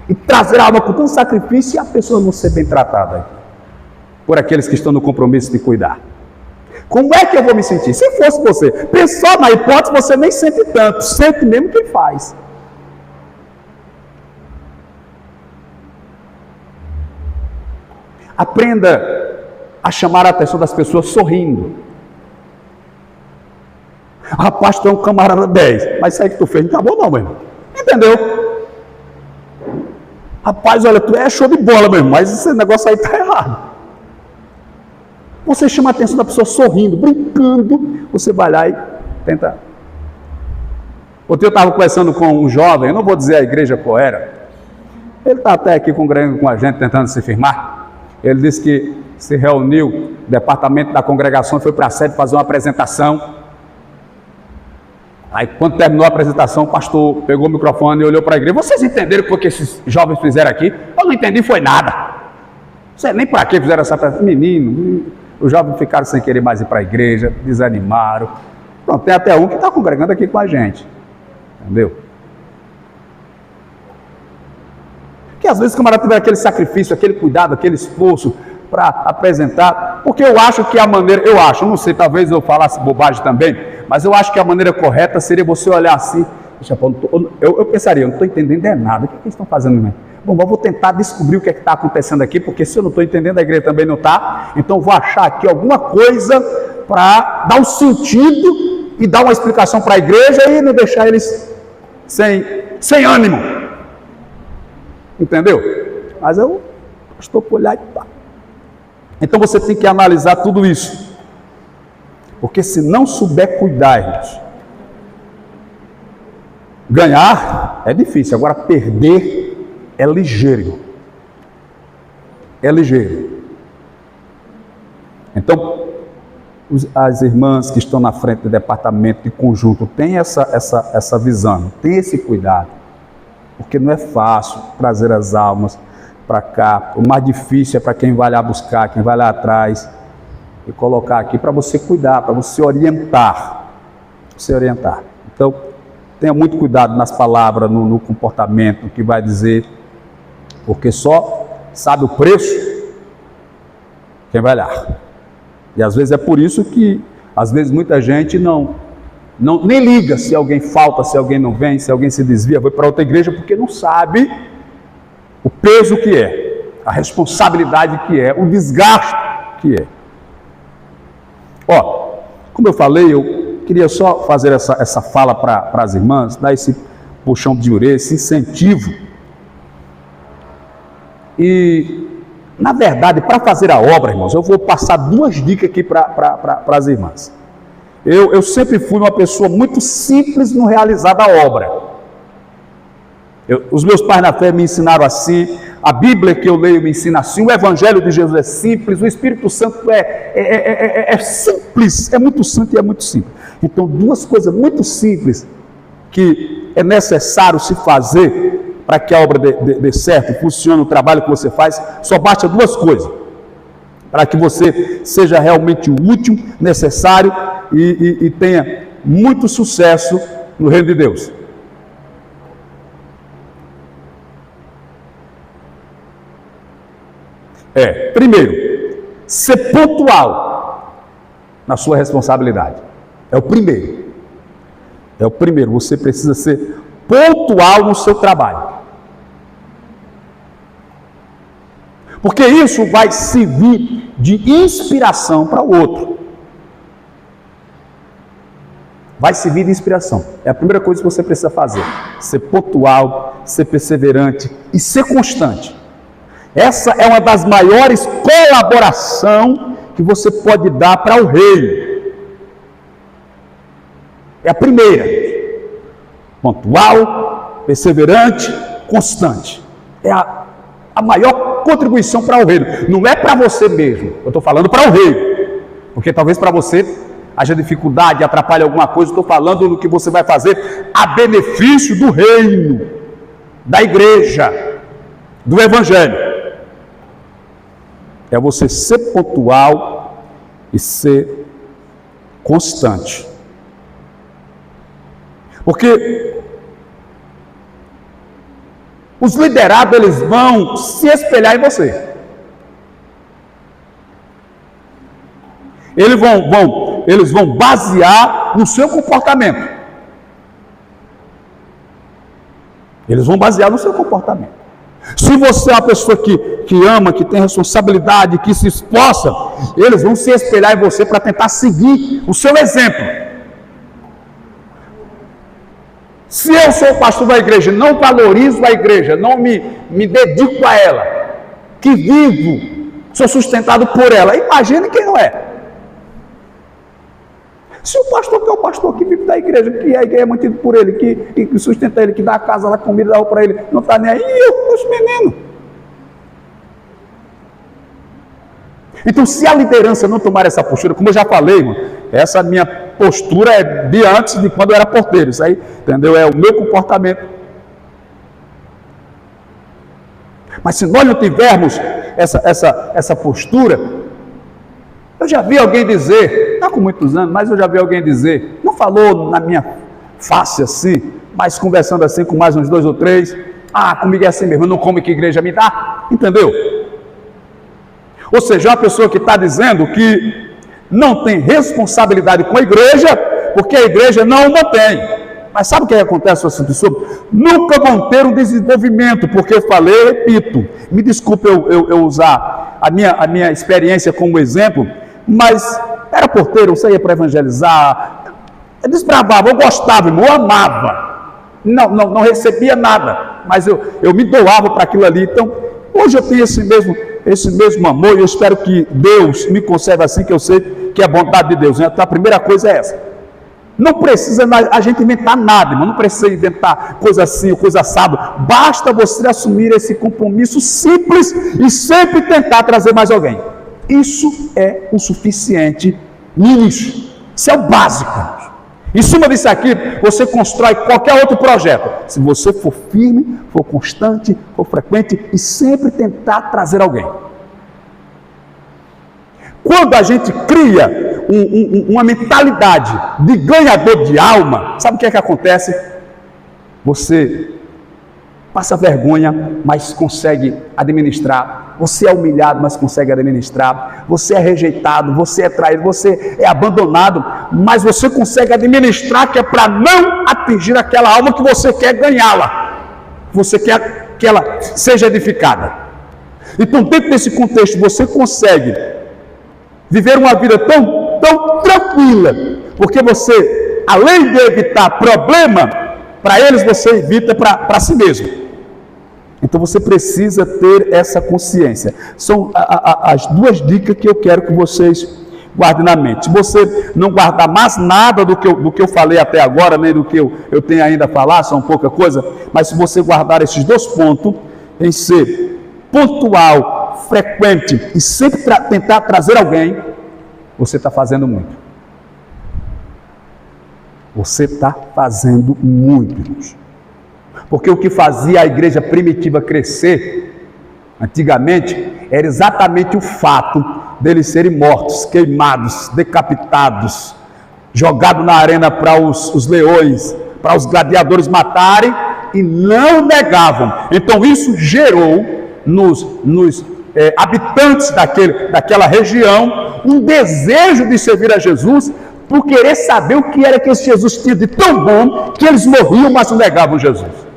e trazer a alma com tanto sacrifício e a pessoa não ser bem tratada por aqueles que estão no compromisso de cuidar. Como é que eu vou me sentir? Se fosse você, pensou na hipótese, você nem sente tanto, sente mesmo quem faz. Aprenda a chamar a atenção das pessoas sorrindo. Rapaz, tu é um camarada 10, mas isso aí que tu fez não tá bom não, meu irmão. Entendeu? Rapaz, olha, tu é show de bola, meu irmão, mas esse negócio aí tá errado. Você chama a atenção da pessoa sorrindo, brincando, você vai lá e tenta. Ontem eu estava conversando com um jovem, eu não vou dizer a igreja qual era, ele está até aqui congregando com a gente, tentando se firmar. Ele disse que se reuniu, o departamento da congregação foi para a sede fazer uma apresentação. Aí, quando terminou a apresentação, o pastor pegou o microfone e olhou para a igreja. Vocês entenderam o que esses jovens fizeram aqui? Eu não entendi, foi nada. Não sei nem para que fizeram essa apresentação. Menino, os jovens ficaram sem querer mais ir para a igreja, desanimaram. Pronto, tem até um que está congregando aqui com a gente. Entendeu? Que às vezes o camarada tiver aquele sacrifício, aquele cuidado, aquele esforço para apresentar, porque eu acho que a maneira, não sei, talvez eu falasse bobagem também, mas eu acho que a maneira correta seria você olhar assim, eu pensaria, eu não estou entendendo nada, o que eles estão fazendo, né? Bom, eu vou tentar descobrir o que está acontecendo aqui, porque se eu não estou entendendo, a igreja também não está, então vou achar aqui alguma coisa para dar um sentido e dar uma explicação para a igreja e não deixar eles sem ânimo, entendeu? Mas eu estou por olhar e pá. Então você tem que analisar tudo isso, porque se não souber cuidar, irmãos, ganhar é difícil, agora perder é ligeiro. É ligeiro. Então, as irmãs que estão na frente do departamento de conjunto têm essa visão, têm esse cuidado, porque não é fácil trazer as almas para cá. O mais difícil é para quem vai lá buscar, quem vai lá atrás e colocar aqui para você cuidar, para você orientar. Então, tenha muito cuidado nas palavras, no comportamento, no que vai dizer, porque só sabe o preço quem vai lá. E às vezes é por isso que, às vezes muita gente nem liga se alguém falta, se alguém não vem, se alguém se desvia, vai para outra igreja, porque não sabe o peso que é, a responsabilidade que é, o desgaste que é. Ó, como eu falei, eu queria só fazer essa fala para as irmãs, dar esse puxão de orelha, esse incentivo. E, na verdade, para fazer a obra, irmãos, eu vou passar 2 dicas aqui para as irmãs. Eu sempre fui uma pessoa muito simples no realizar da obra. Os meus pais na fé me ensinaram assim, a Bíblia que eu leio me ensina assim, o Evangelho de Jesus é simples, o Espírito Santo é simples, é muito santo e é muito simples. Então, 2 coisas muito simples que é necessário se fazer para que a obra dê certo, funcione o trabalho que você faz, só basta 2 coisas, para que você seja realmente útil, necessário e tenha muito sucesso no reino de Deus. Primeiro, ser pontual na sua responsabilidade. É o primeiro. Você precisa ser pontual no seu trabalho. Porque isso vai servir de inspiração para o outro. Vai servir de inspiração. É a primeira coisa que você precisa fazer. Ser pontual, ser perseverante e ser constante. Essa é uma das maiores colaborações que você pode dar para o reino. É a primeira. Pontual, perseverante, constante. É a maior contribuição para o reino. Não é para você mesmo. Eu estou falando para o reino. Porque talvez para você haja dificuldade, atrapalhe alguma coisa. Estou falando no que você vai fazer a benefício do reino, da igreja, do evangelho. É você ser pontual e ser constante. Porque os liderados, eles vão se espelhar em você. Eles vão basear no seu comportamento. Eles vão basear no seu comportamento. Se você é uma pessoa que ama, que tem responsabilidade, que se esforça, eles vão se espelhar em você para tentar seguir o seu exemplo. Se eu sou pastor da igreja, não valorizo a igreja, não me dedico a ela, que vivo, sou sustentado por ela, imagine quem não é. Se o pastor que é o pastor que vive da igreja, que a igreja é mantido por ele, que sustenta ele, que dá a casa, dá a comida, dá roupa para ele, não está nem aí, os meninos. Então, se a liderança não tomar essa postura, como eu já falei, irmão, Essa minha postura é de antes de quando eu era porteiro. Isso aí, entendeu? É o meu comportamento. Mas se nós não tivermos essa postura, eu já vi alguém dizer, está com muitos anos, mas eu já vi alguém dizer, não falou na minha face assim, mas conversando assim com mais uns 2 ou 3, comigo é assim mesmo, eu não como que a igreja me dá, entendeu? Ou seja, uma pessoa que está dizendo que não tem responsabilidade com a igreja, porque a igreja não o mantém. Mas sabe o que acontece com essa pessoa? Nunca vão ter um desenvolvimento, porque eu falei, repito, me desculpe eu usar a minha experiência como exemplo, mas era porteiro, eu saía para evangelizar, eu desbravava, eu gostava, eu amava, não recebia nada, mas eu me doava para aquilo ali. Então, hoje eu tenho esse mesmo amor, e eu espero que Deus me conserve assim, que eu sei que é a vontade de Deus. Então, a primeira coisa é essa. Não precisa a gente inventar nada, irmão. Não precisa inventar coisa assim, coisa assado. Basta você assumir esse compromisso simples e sempre tentar trazer mais alguém. Isso é o suficiente no início. Isso é o básico. Em cima disso aqui, você constrói qualquer outro projeto. Se você for firme, for constante, for frequente e sempre tentar trazer alguém. Quando a gente cria uma mentalidade de ganhador de alma, sabe o que é que acontece? Você passa vergonha, mas consegue administrar. Você é humilhado, mas consegue administrar. Você é rejeitado, você é traído, você é abandonado, mas você consegue administrar, que é para não atingir aquela alma que você quer ganhá-la. Você quer que ela seja edificada. Então, dentro desse contexto, você consegue viver uma vida tão tranquila, porque você, além de evitar problema para eles, você evita para si mesmo. Então você precisa ter essa consciência. São as 2 dicas que eu quero que vocês guardem na mente. Se você não guardar mais nada do que eu falei até agora, nem do que eu tenho ainda a falar, são pouca coisa, mas se você guardar esses 2 pontos, em ser pontual, frequente e sempre tentar trazer alguém, você está fazendo muito. Você está fazendo muito, irmãos. Porque o que fazia a igreja primitiva crescer, antigamente, era exatamente o fato deles serem mortos, queimados, decapitados, jogados na arena para os leões, para os gladiadores matarem, e não negavam. Então isso gerou nos habitantes daquela região um desejo de servir a Jesus, por querer saber o que era que esse Jesus tinha de tão bom, que eles morriam, mas não negavam Jesus.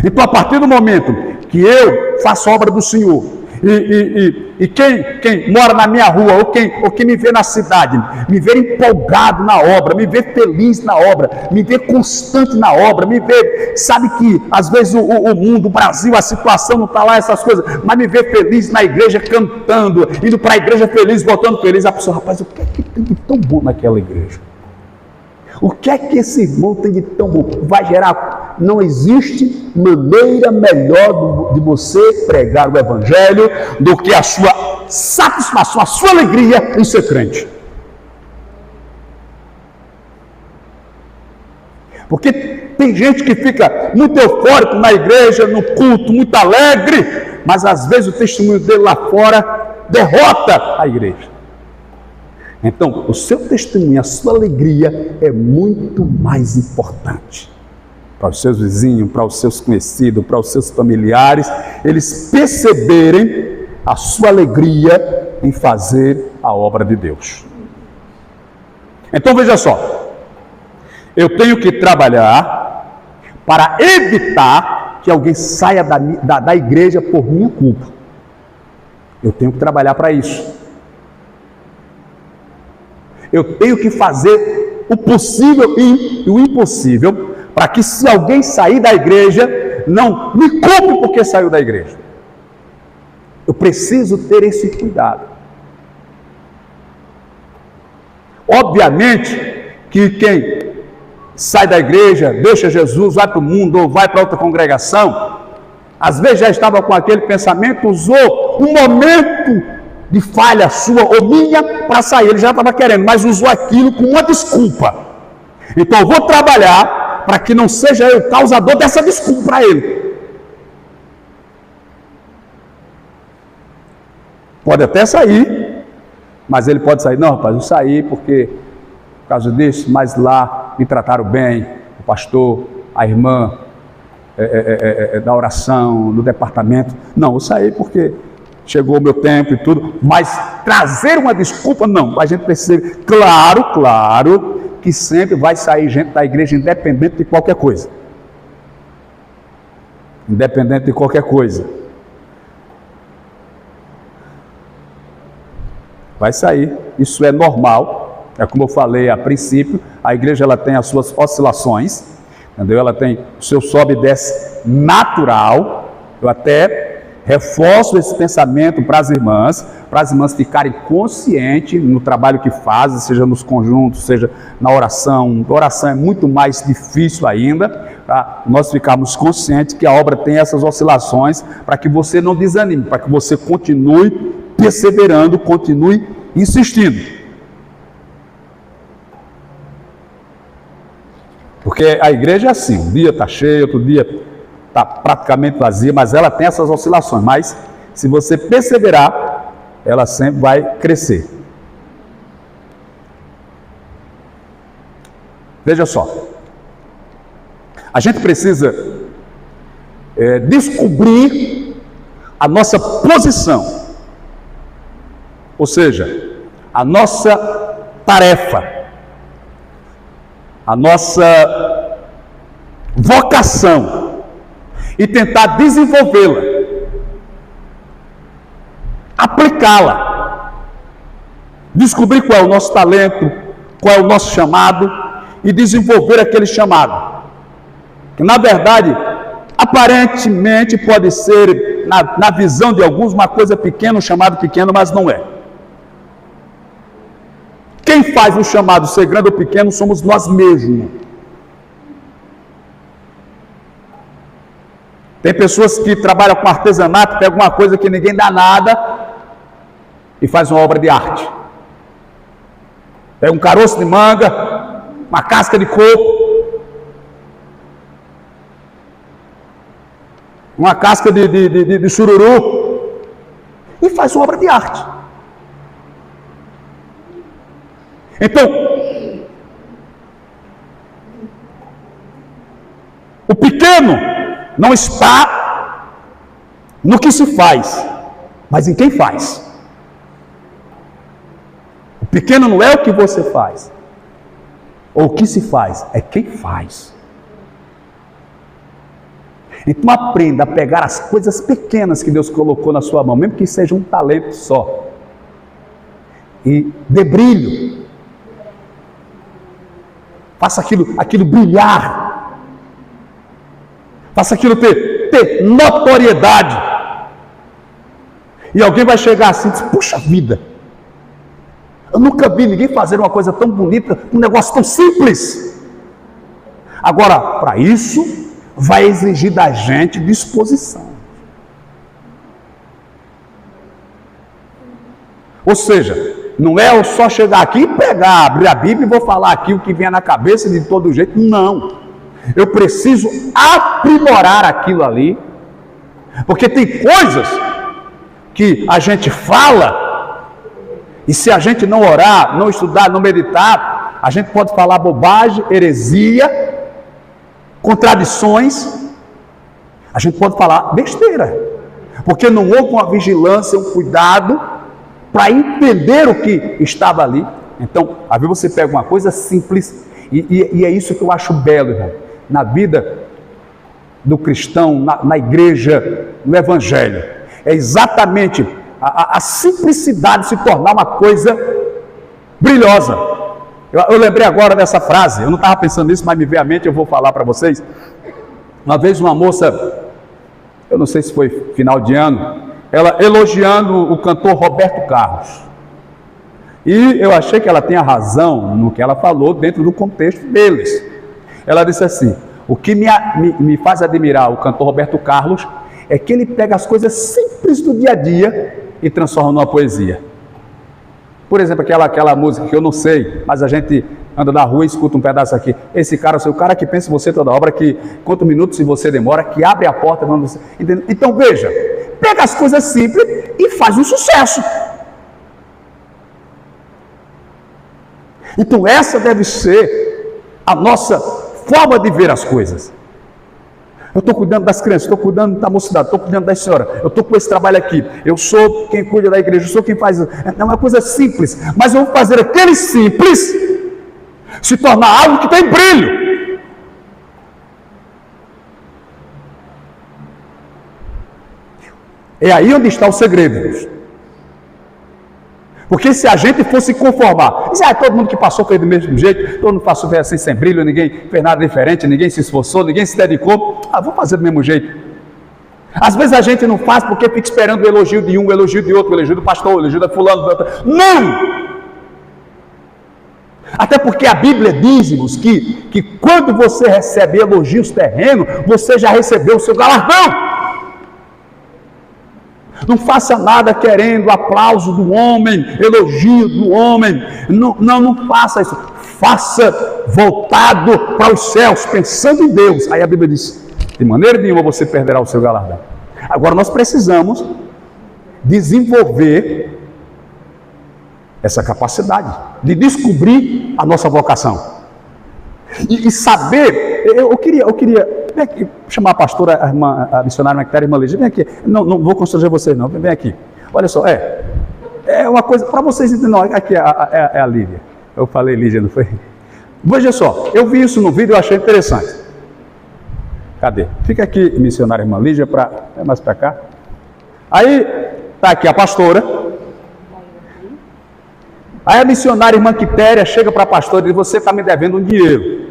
Então, a partir do momento que eu faço a obra do Senhor, e quem mora na minha rua, ou quem me vê na cidade, me vê empolgado na obra, me vê feliz na obra, me vê constante na obra, me vê, sabe que às vezes o mundo, o Brasil, a situação não está lá, essas coisas, mas me vê feliz na igreja, cantando, indo para a igreja feliz, voltando feliz. A pessoa, rapaz, o que é que tem de tão bom naquela igreja? O que é que esse irmão tem de tão bom? Vai gerar. Não existe maneira melhor de você pregar o evangelho do que a sua satisfação, a sua alegria em ser crente. Porque tem gente que fica muito eufórico na igreja, no culto, muito alegre, mas às vezes o testemunho dele lá fora derrota a igreja. Então, o seu testemunho, a sua alegria é muito mais importante para os seus vizinhos, para os seus conhecidos, para os seus familiares, eles perceberem a sua alegria em fazer a obra de Deus. Então, veja só, eu tenho que trabalhar para evitar que alguém saia da igreja por minha culpa. Eu tenho que trabalhar para isso. Eu tenho que fazer o possível e o impossível para que, se alguém sair da igreja, não me culpe porque saiu da igreja. Eu preciso ter esse cuidado. Obviamente que quem sai da igreja, deixa Jesus, vai para o mundo ou vai para outra congregação, às vezes já estava com aquele pensamento, usou um momento de falha sua ou minha para sair. Ele já estava querendo, mas usou aquilo com uma desculpa. Então eu vou trabalhar para que não seja eu o causador dessa desculpa para ele. Pode até sair, mas ele pode sair. Não, rapaz, eu saí porque, por causa disso, mas lá me trataram bem, o pastor, a irmã da oração, do departamento. Não, eu saí porque chegou o meu tempo e tudo, mas trazer uma desculpa, não. A gente precisa, claro, que sempre vai sair gente da igreja independente de qualquer coisa. Independente de qualquer coisa. Vai sair, isso é normal. É como eu falei a princípio, a igreja ela tem as suas oscilações, entendeu? Ela tem o seu sobe e desce natural. Eu até reforço esse pensamento para as irmãs ficarem conscientes no trabalho que fazem, seja nos conjuntos, seja na oração. A oração é muito mais difícil ainda, para nós ficarmos conscientes que a obra tem essas oscilações, para que você não desanime, para que você continue perseverando, continue insistindo. Porque a igreja é assim, um dia está cheio, outro dia está praticamente vazia, mas ela tem essas oscilações. Mas se você perseverar, ela sempre vai crescer. Veja só, a gente precisa descobrir a nossa posição, ou seja, a nossa tarefa, a nossa vocação, e tentar desenvolvê-la, aplicá-la, descobrir qual é o nosso talento, qual é o nosso chamado e desenvolver aquele chamado, que na verdade, aparentemente pode ser, na visão de alguns, uma coisa pequena, um chamado pequeno, mas não é. Quem faz o chamado ser grande ou pequeno somos nós mesmos. Tem pessoas que trabalham com artesanato, pegam uma coisa que ninguém dá nada e faz uma obra de arte. Pega um caroço de manga, uma casca de coco, uma casca de sururu e faz uma obra de arte. Então, o pequeno não está no que se faz, mas em quem faz. O pequeno não é o que você faz, ou o que se faz, é quem faz. Então aprenda a pegar as coisas pequenas que Deus colocou na sua mão, mesmo que seja um talento só, e dê brilho. Faça aquilo brilhar. Faça aquilo ter notoriedade. E alguém vai chegar assim e dizer, puxa vida, eu nunca vi ninguém fazer uma coisa tão bonita, um negócio tão simples. Agora, para isso, vai exigir da gente disposição. Ou seja, não é eu só chegar aqui e pegar, abrir a Bíblia e vou falar aqui o que vier na cabeça de todo jeito. Não. Eu preciso aprimorar aquilo ali, porque tem coisas que a gente fala, e se a gente não orar, não estudar, não meditar, a gente pode falar bobagem, heresia, contradições, a gente pode falar besteira, porque não houve uma vigilância, um cuidado, para entender o que estava ali. Então, às vezes você pega uma coisa simples, e é isso que eu acho belo, irmão, na vida do cristão, na igreja, no evangelho, é exatamente a simplicidade se tornar uma coisa brilhosa. Eu lembrei agora dessa frase, eu não estava pensando nisso, mas me veio à mente, eu vou falar para vocês. Uma vez uma moça, eu não sei se foi final de ano, ela elogiando o cantor Roberto Carlos. E eu achei que ela tinha razão no que ela falou dentro do contexto deles. Ela disse assim, o que me faz admirar o cantor Roberto Carlos é que ele pega as coisas simples do dia a dia e transforma numa poesia. Por exemplo, aquela música que eu não sei, mas a gente anda na rua e escuta um pedaço aqui. Esse cara, o cara que pensa em você toda obra, que quantos minutos se você demora, que abre a porta quando você... Entendeu? Então veja, pega as coisas simples e faz um sucesso. Então essa deve ser a nossa forma de ver as coisas. Eu estou cuidando das crianças, estou cuidando da mocidade, estou cuidando da senhora, eu estou com esse trabalho aqui, eu sou quem cuida da igreja, eu sou quem faz... É uma coisa simples, mas eu vou fazer aquele simples se tornar algo que tem brilho. É aí onde está o segredo. Porque se a gente fosse conformar, todo mundo que passou fez do mesmo jeito, todo mundo passou assim sem brilho, ninguém fez nada diferente, ninguém se esforçou, ninguém se dedicou, vou fazer do mesmo jeito. Às vezes a gente não faz porque fica esperando o elogio de um, o elogio de outro, o elogio do pastor, o elogio da fulano, do outro. Não! Até porque a Bíblia diz-nos que quando você recebe elogios terrenos, você já recebeu o seu galardão. Não faça nada querendo aplauso do homem, elogio do homem. Não faça isso. Faça voltado para os céus, pensando em Deus. Aí a Bíblia diz: de maneira nenhuma você perderá o seu galardão. Agora nós precisamos desenvolver essa capacidade de descobrir a nossa vocação. E saber, eu queria vem aqui, chamar a pastora, a missionária Mactéria, a irmã Lígia, vem aqui, não vou constranger vocês não, vem aqui, olha só, é uma coisa, para vocês entenderem, aqui é a Lívia, eu falei Lígia, não foi? Veja só, eu vi isso no vídeo e achei interessante. Cadê? Fica aqui, missionária irmã Lígia, mais para cá. Aí, está aqui a pastora. Aí a missionária irmã Quitéria chega para a pastora e diz: você está me devendo um dinheiro.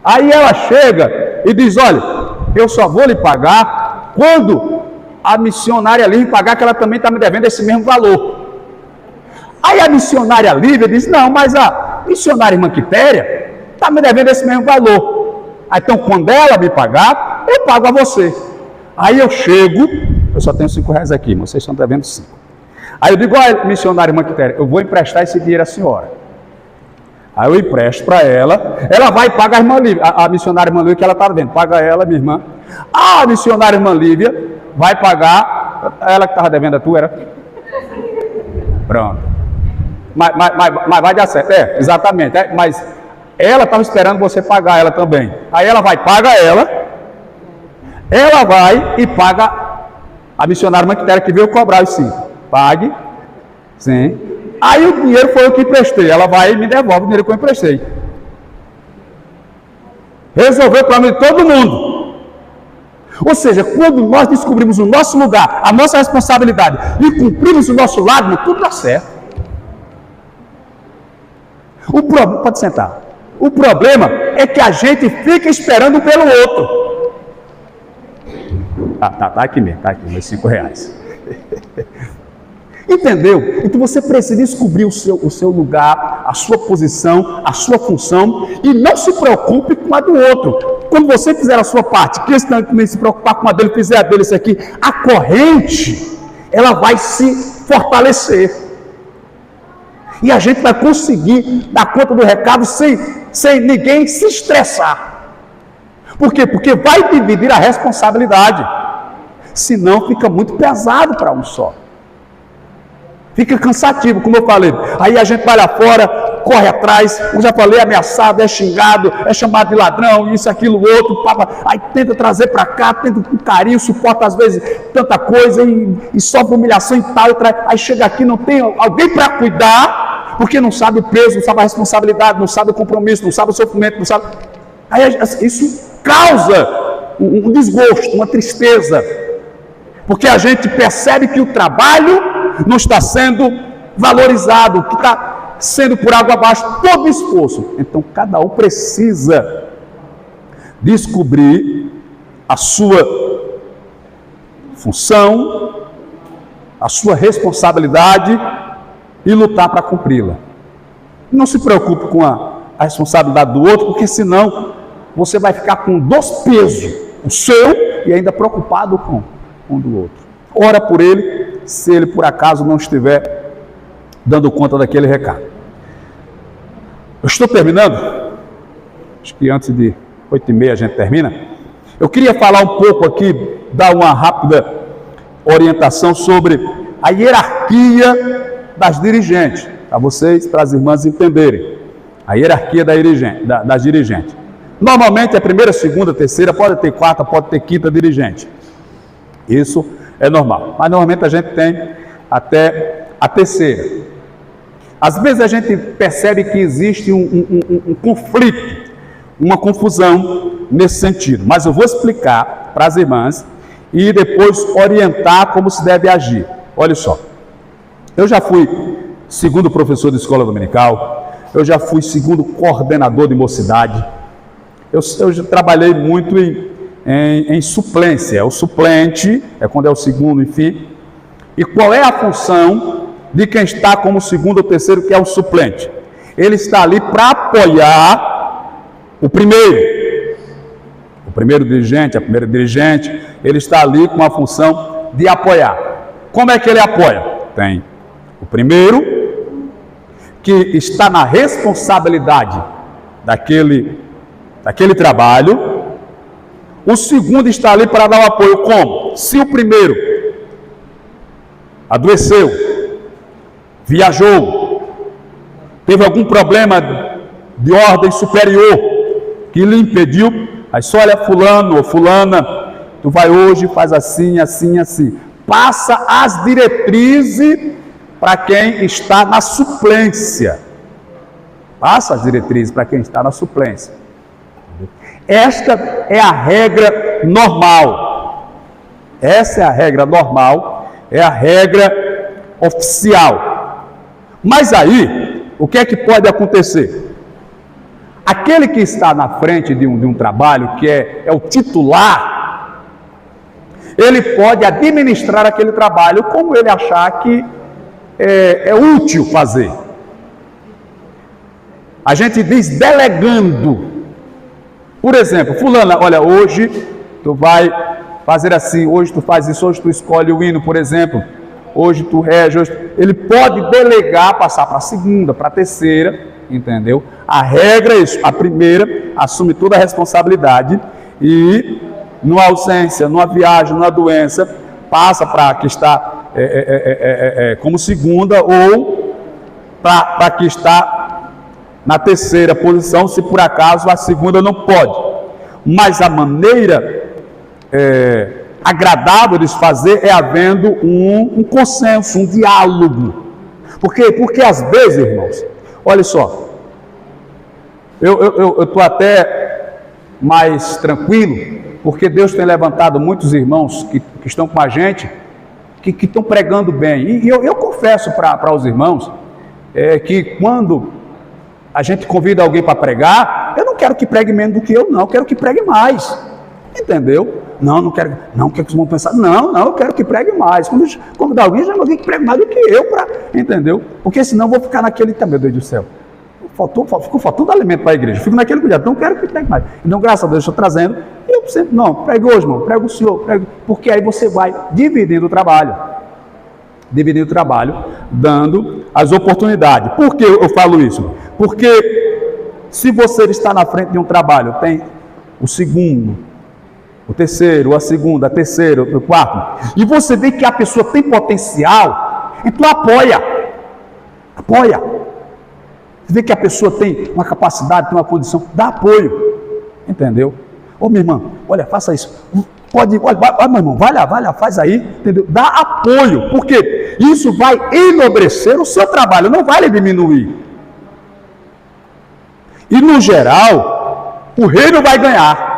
Aí ela chega e diz: olha, eu só vou lhe pagar quando a missionária Lívia pagar, que ela também está me devendo esse mesmo valor. Aí a missionária Lívia diz: não, mas a missionária irmã Quitéria está me devendo esse mesmo valor. Então quando ela me pagar, eu pago a você. Aí eu chego, eu só tenho R$5 aqui, mas vocês estão devendo 5. Aí eu digo: olha, missionária irmã Quitéria, eu vou emprestar esse dinheiro à senhora. Aí eu empresto para ela, ela vai e paga a irmã Lívia, a missionária irmã Lívia que ela está vendo, paga ela, minha irmã. A missionária irmã Lívia vai pagar, ela que estava devendo a tu, era? Pronto. Mas vai dar certo, exatamente, mas ela estava esperando você pagar ela também. Aí ela vai, paga ela vai e paga a missionária irmã Quitéria que veio cobrar os 5. Pague, sim. Aí o dinheiro foi eu que emprestei. Ela vai e me devolve o dinheiro que eu emprestei. Resolveu para mim todo mundo. Ou seja, quando nós descobrimos o nosso lugar, a nossa responsabilidade e cumprimos o nosso lado, tudo dá certo. Pode sentar. O problema é que a gente fica esperando pelo outro. Tá aqui mesmo, tá aqui, meus R$5. Entendeu? Então você precisa descobrir o seu lugar, a sua posição, a sua função, e não se preocupe com a do outro. Quando você fizer a sua parte, questão de também se preocupar com a dele, fizer a dele, isso aqui, a corrente, ela vai se fortalecer. E a gente vai conseguir dar conta do recado sem ninguém se estressar. Por quê? Porque vai dividir a responsabilidade. Senão fica muito pesado para um só. Fica cansativo, como eu falei. Aí a gente vai lá fora, corre atrás, como já falei, é ameaçado, é xingado, é chamado de ladrão, isso, aquilo, outro, aí tenta trazer para cá, tenta com carinho, suporta às vezes tanta coisa e sofre humilhação e tal, aí chega aqui, não tem alguém para cuidar, porque não sabe o peso, não sabe a responsabilidade, não sabe o compromisso, não sabe o sofrimento, não sabe... Aí isso causa um desgosto, uma tristeza, porque a gente percebe que o trabalho não está sendo valorizado, que está sendo por água abaixo todo o esforço. Então cada um precisa descobrir a sua função, a sua responsabilidade e lutar para cumpri-la. Não se preocupe com a responsabilidade do outro, porque senão você vai ficar com 2 pesos, o seu e ainda preocupado com um do outro. Ora por ele, se ele por acaso não estiver dando conta daquele recado. Eu estou terminando. Acho que antes de 8h30 a gente termina. Eu queria falar um pouco aqui, dar uma rápida orientação sobre a hierarquia das dirigentes, para vocês, para as irmãs entenderem. A hierarquia das dirigentes. Normalmente é primeira, segunda, terceira, pode ter quarta, pode ter quinta dirigente. Isso é normal. Mas normalmente a gente tem até a terceira. Às vezes a gente percebe que existe um conflito, uma confusão nesse sentido. Mas eu vou explicar para as irmãs e depois orientar como se deve agir. Olha só. Eu já fui segundo professor de escola dominical, eu já fui segundo coordenador de mocidade, eu já trabalhei muito em suplência. O suplente é quando é o segundo, enfim. E qual é a função de quem está como segundo ou terceiro, que é o suplente? Ele está ali para apoiar o primeiro dirigente, a primeira dirigente. Ele está ali com a função de apoiar. Como é que ele apoia? Tem o primeiro, que está na responsabilidade daquele trabalho. O segundo está ali para dar o apoio. Como? Se o primeiro adoeceu, viajou, teve algum problema de ordem superior que lhe impediu, aí só olha fulano ou fulana, tu vai hoje, faz assim, assim, assim. Passa as diretrizes para quem está na suplência. Passa as diretrizes para quem está na suplência. Esta é a regra normal. Essa é a regra normal, é a regra oficial. Mas aí, o que é que pode acontecer? Aquele que está na frente de um trabalho, que é o titular, ele pode administrar aquele trabalho como ele achar que é útil fazer. A gente diz delegando. Por exemplo, fulana, olha, hoje tu vai fazer assim, hoje tu faz isso, hoje tu escolhe o hino, por exemplo, hoje tu rege, ele pode delegar, passar para a segunda, para a terceira, entendeu? A regra é isso, a primeira assume toda a responsabilidade e numa ausência, numa viagem, numa doença, passa para que está como segunda ou para que está na terceira posição, se por acaso a segunda não pode. Mas a maneira agradável de se fazer é havendo um consenso, um diálogo. Por quê? Porque às vezes, irmãos, olha só, eu estou até mais tranquilo, porque Deus tem levantado muitos irmãos que estão com a gente, que estão pregando bem. E eu confesso para os irmãos que quando a gente convida alguém para pregar, eu não quero que pregue menos do que eu, não. Eu quero que pregue mais. Entendeu? Não quero. Não, o que vocês vão pensar? Não, eu quero que pregue mais. Quando convidar alguém, já alguém que pregue mais do que eu, entendeu? Porque senão eu vou ficar naquele, meu Deus do céu. Ficou faltando alimento para a igreja. Fico naquele cuidado. Então eu quero que pregue mais. Então, graças a Deus, eu estou trazendo. E eu sempre, não, pregue hoje, irmão. Pregue o senhor. Pregue, porque aí você vai dividindo o trabalho. Dividindo o trabalho, dando as oportunidades. Por que eu falo isso? Porque se você está na frente de um trabalho, tem o segundo, o terceiro, a segunda, a terceira, o quarto, e você vê que a pessoa tem potencial, então apoia. Você vê que a pessoa tem uma capacidade, tem uma condição, dá apoio. Entendeu? Ô minha irmã, olha, faça isso. Pode, olha, meu irmão, vai lá, faz aí, entendeu? Dá apoio, porque isso vai enobrecer o seu trabalho, não vai lhe diminuir. E no geral, o reino vai ganhar.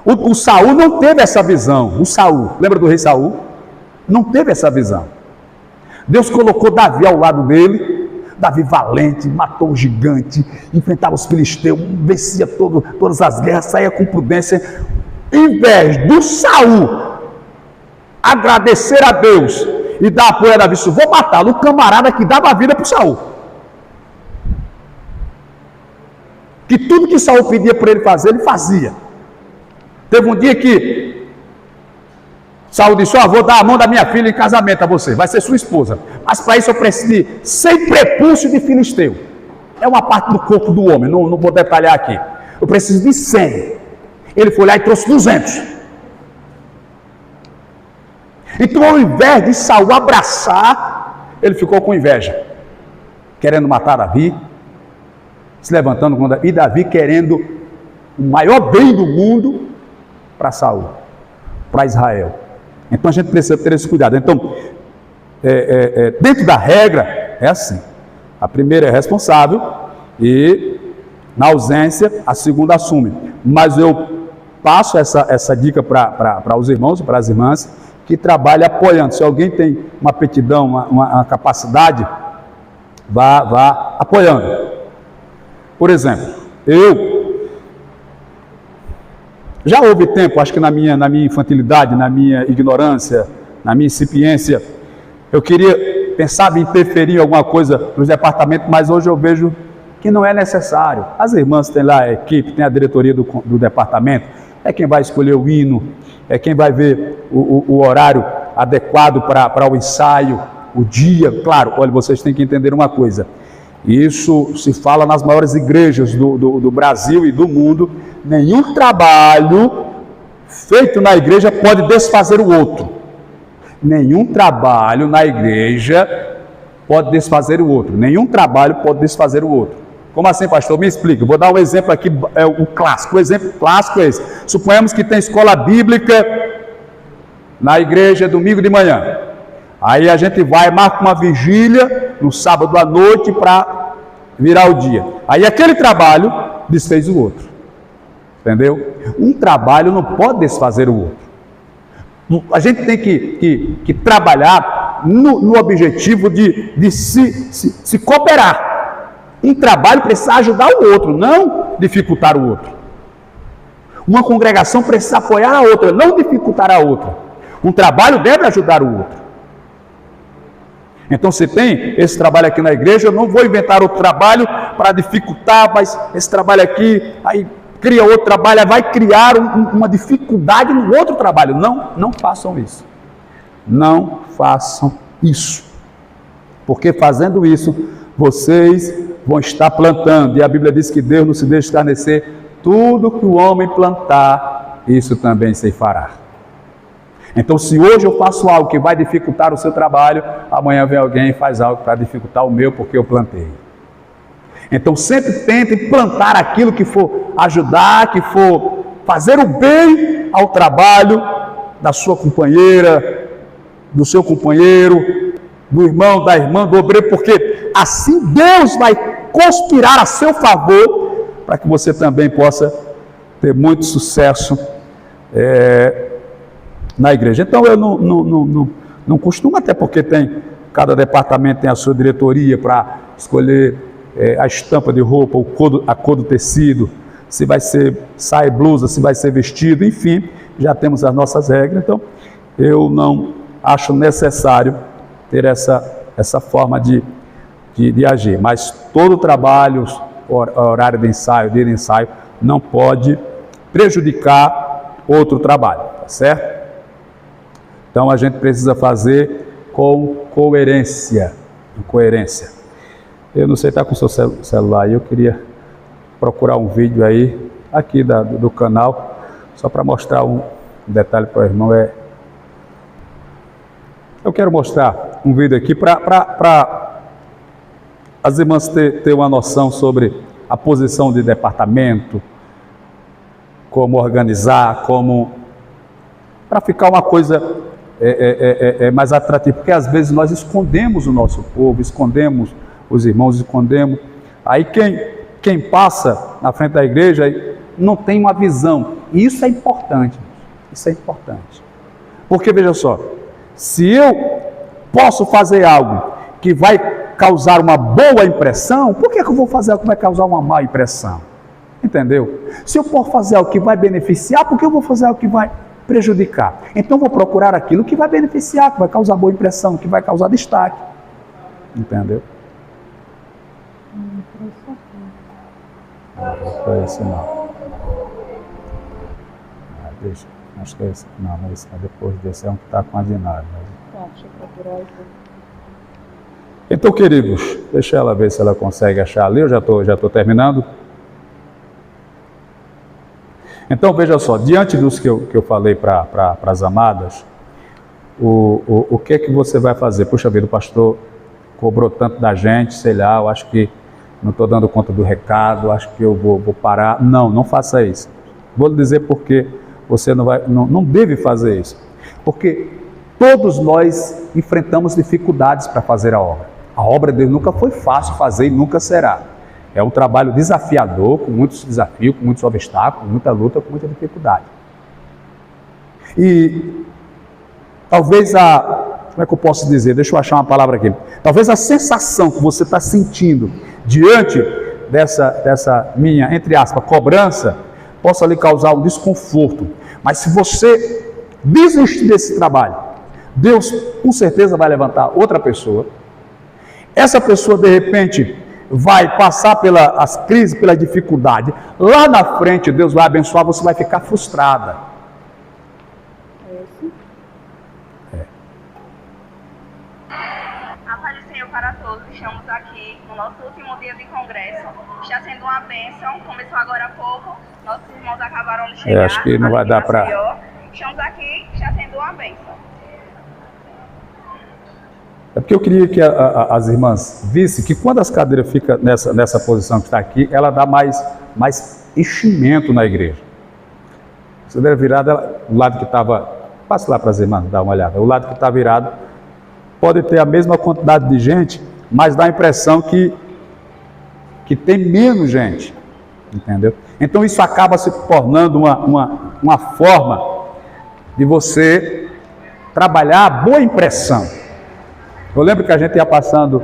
O Saul não teve essa visão. O Saul, lembra do rei Saul? Não teve essa visão. Deus colocou Davi ao lado dele. Davi valente, matou o gigante, enfrentava os filisteus, vencia todas as guerras, saía com prudência. Em vez do Saul agradecer a Deus e dar apoio a Davi, vou matá-lo, o camarada que dava a vida para o Saul. Que tudo que Saul pedia para ele fazer, ele fazia. Teve um dia que Saul disse: vou dar a mão da minha filha em casamento a você, vai ser sua esposa. Mas para isso eu preciso de 100 prepúcios de filisteu. É uma parte do corpo do homem, não vou detalhar aqui. Eu preciso de 100. Ele foi lá e trouxe 200. Então, ao invés de Saul abraçar, ele ficou com inveja, querendo matar Davi, se levantando contra Davi, e Davi querendo o maior bem do mundo para Saul, para Israel. Então a gente precisa ter esse cuidado. Então, dentro da regra, é assim: a primeira é responsável e, na ausência, a segunda assume. Mas eu passo essa dica para os irmãos e para as irmãs que trabalham apoiando. Se alguém tem uma aptidão, uma capacidade, vá apoiando. Por exemplo, já houve tempo, acho que na minha infantilidade, na minha ignorância, na minha incipiência, eu pensava em interferir em alguma coisa nos departamentos, mas hoje eu vejo que não é necessário. As irmãs têm lá a equipe, tem a diretoria do departamento, é quem vai escolher o hino, é quem vai ver o horário adequado para o ensaio, o dia. Claro, olha, vocês têm que entender uma coisa: isso se fala nas maiores igrejas do Brasil e do mundo. Nenhum trabalho feito na igreja pode desfazer o outro. Nenhum trabalho na igreja pode desfazer o outro. Nenhum trabalho pode desfazer o outro. Como assim, pastor? Me explica. Vou dar um exemplo aqui, o clássico. O exemplo clássico é esse. Suponhamos que tem escola bíblica na igreja domingo de manhã. Aí a gente vai, marca uma vigília no sábado à noite para virar o dia. Aí aquele trabalho desfez o outro. Entendeu? Um trabalho não pode desfazer o outro. A gente tem que trabalhar no objetivo de se cooperar. Um trabalho precisa ajudar o outro, não dificultar o outro. Uma congregação precisa apoiar a outra, não dificultar a outra. Um trabalho deve ajudar o outro. Então, se tem esse trabalho aqui na igreja, eu não vou inventar outro trabalho para dificultar, mas esse trabalho aqui, aí cria outro trabalho, aí vai criar uma dificuldade no outro trabalho. Não façam isso. Não façam isso. Porque fazendo isso, vocês vão estar plantando. E a Bíblia diz que Deus não se deixa escarnecer. Tudo que o homem plantar, isso também se fará. Então, se hoje eu faço algo que vai dificultar o seu trabalho, amanhã vem alguém e faz algo para dificultar o meu, porque eu plantei. Então, sempre tentem plantar aquilo que for ajudar, que for fazer o bem ao trabalho da sua companheira, do seu companheiro, do irmão, da irmã, do obreiro, porque assim Deus vai conspirar a seu favor para que você também possa ter muito sucesso na igreja. Então eu não costumo, até porque cada departamento tem a sua diretoria para escolher a estampa de roupa, a cor do tecido, se vai ser saia e blusa, se vai ser vestido, enfim, já temos as nossas regras. Então eu não acho necessário ter essa forma de agir, mas todo trabalho, horário de ensaio, dia de ensaio, não pode prejudicar outro trabalho, tá certo? Então a gente precisa fazer com coerência. Eu não sei, está com o seu celular aí, eu queria procurar um vídeo aí, aqui do canal, só para mostrar um detalhe para o irmão. Eu quero mostrar um vídeo aqui para as irmãs ter uma noção sobre a posição de departamento, como organizar, para ficar uma coisa mais atrativa, porque às vezes nós escondemos o nosso povo, escondemos os irmãos, escondemos. Aí quem passa na frente da igreja não tem uma visão, e isso é importante, porque veja só, se eu posso fazer algo que vai causar uma boa impressão, por que eu vou fazer algo que vai causar uma má impressão? Entendeu? Se eu posso fazer algo que vai beneficiar, por que eu vou fazer algo que vai prejudicar? Então vou procurar aquilo que vai beneficiar, que vai causar boa impressão, que vai causar destaque. Entendeu? Não foi isso não. Deixa. Acho que é esse. Não, mas esse, depois desse é um que está com a Dinário. Deixa eu procurar aqui. Então, queridos, deixa ela ver se ela consegue achar ali. Eu já estou terminando. Então, veja só, diante dos que eu falei para as amadas, o que é que você vai fazer? Puxa vida, o pastor cobrou tanto da gente, sei lá, eu acho que não estou dando conta do recado, acho que eu vou parar. Não faça isso. Vou lhe dizer por que você não deve fazer isso. Porque todos nós enfrentamos dificuldades para fazer a obra. A obra de Deus nunca foi fácil fazer e nunca será. É um trabalho desafiador, com muitos desafios, com muitos obstáculos, muita luta, com muita dificuldade. E talvez como é que eu posso dizer? Deixa eu achar uma palavra aqui. Talvez a sensação que você está sentindo diante dessa minha, entre aspas, cobrança, possa lhe causar um desconforto. Mas se você desistir desse trabalho, Deus com certeza vai levantar outra pessoa. Essa pessoa, de repente, vai passar pelas crises, pela dificuldade. Lá na frente, Deus vai abençoar, você vai ficar frustrada. A paz do Senhor para todos. Estamos aqui no nosso último dia de congresso. Está sendo uma bênção. Começou agora há pouco. Nossos irmãos acabaram de chegar. Acho que não vai dar para... Estamos aqui, está sendo uma bênção. É porque eu queria que as irmãs vissem que quando as cadeiras ficam nessa posição que está aqui, ela dá mais enchimento na igreja. Você deve virar o lado que estava... Passe lá para as irmãs dar uma olhada. O lado que está virado pode ter a mesma quantidade de gente, mas dá a impressão que tem menos gente. Entendeu? Então isso acaba se tornando uma forma de você trabalhar a boa impressão. Eu lembro que a gente ia passando,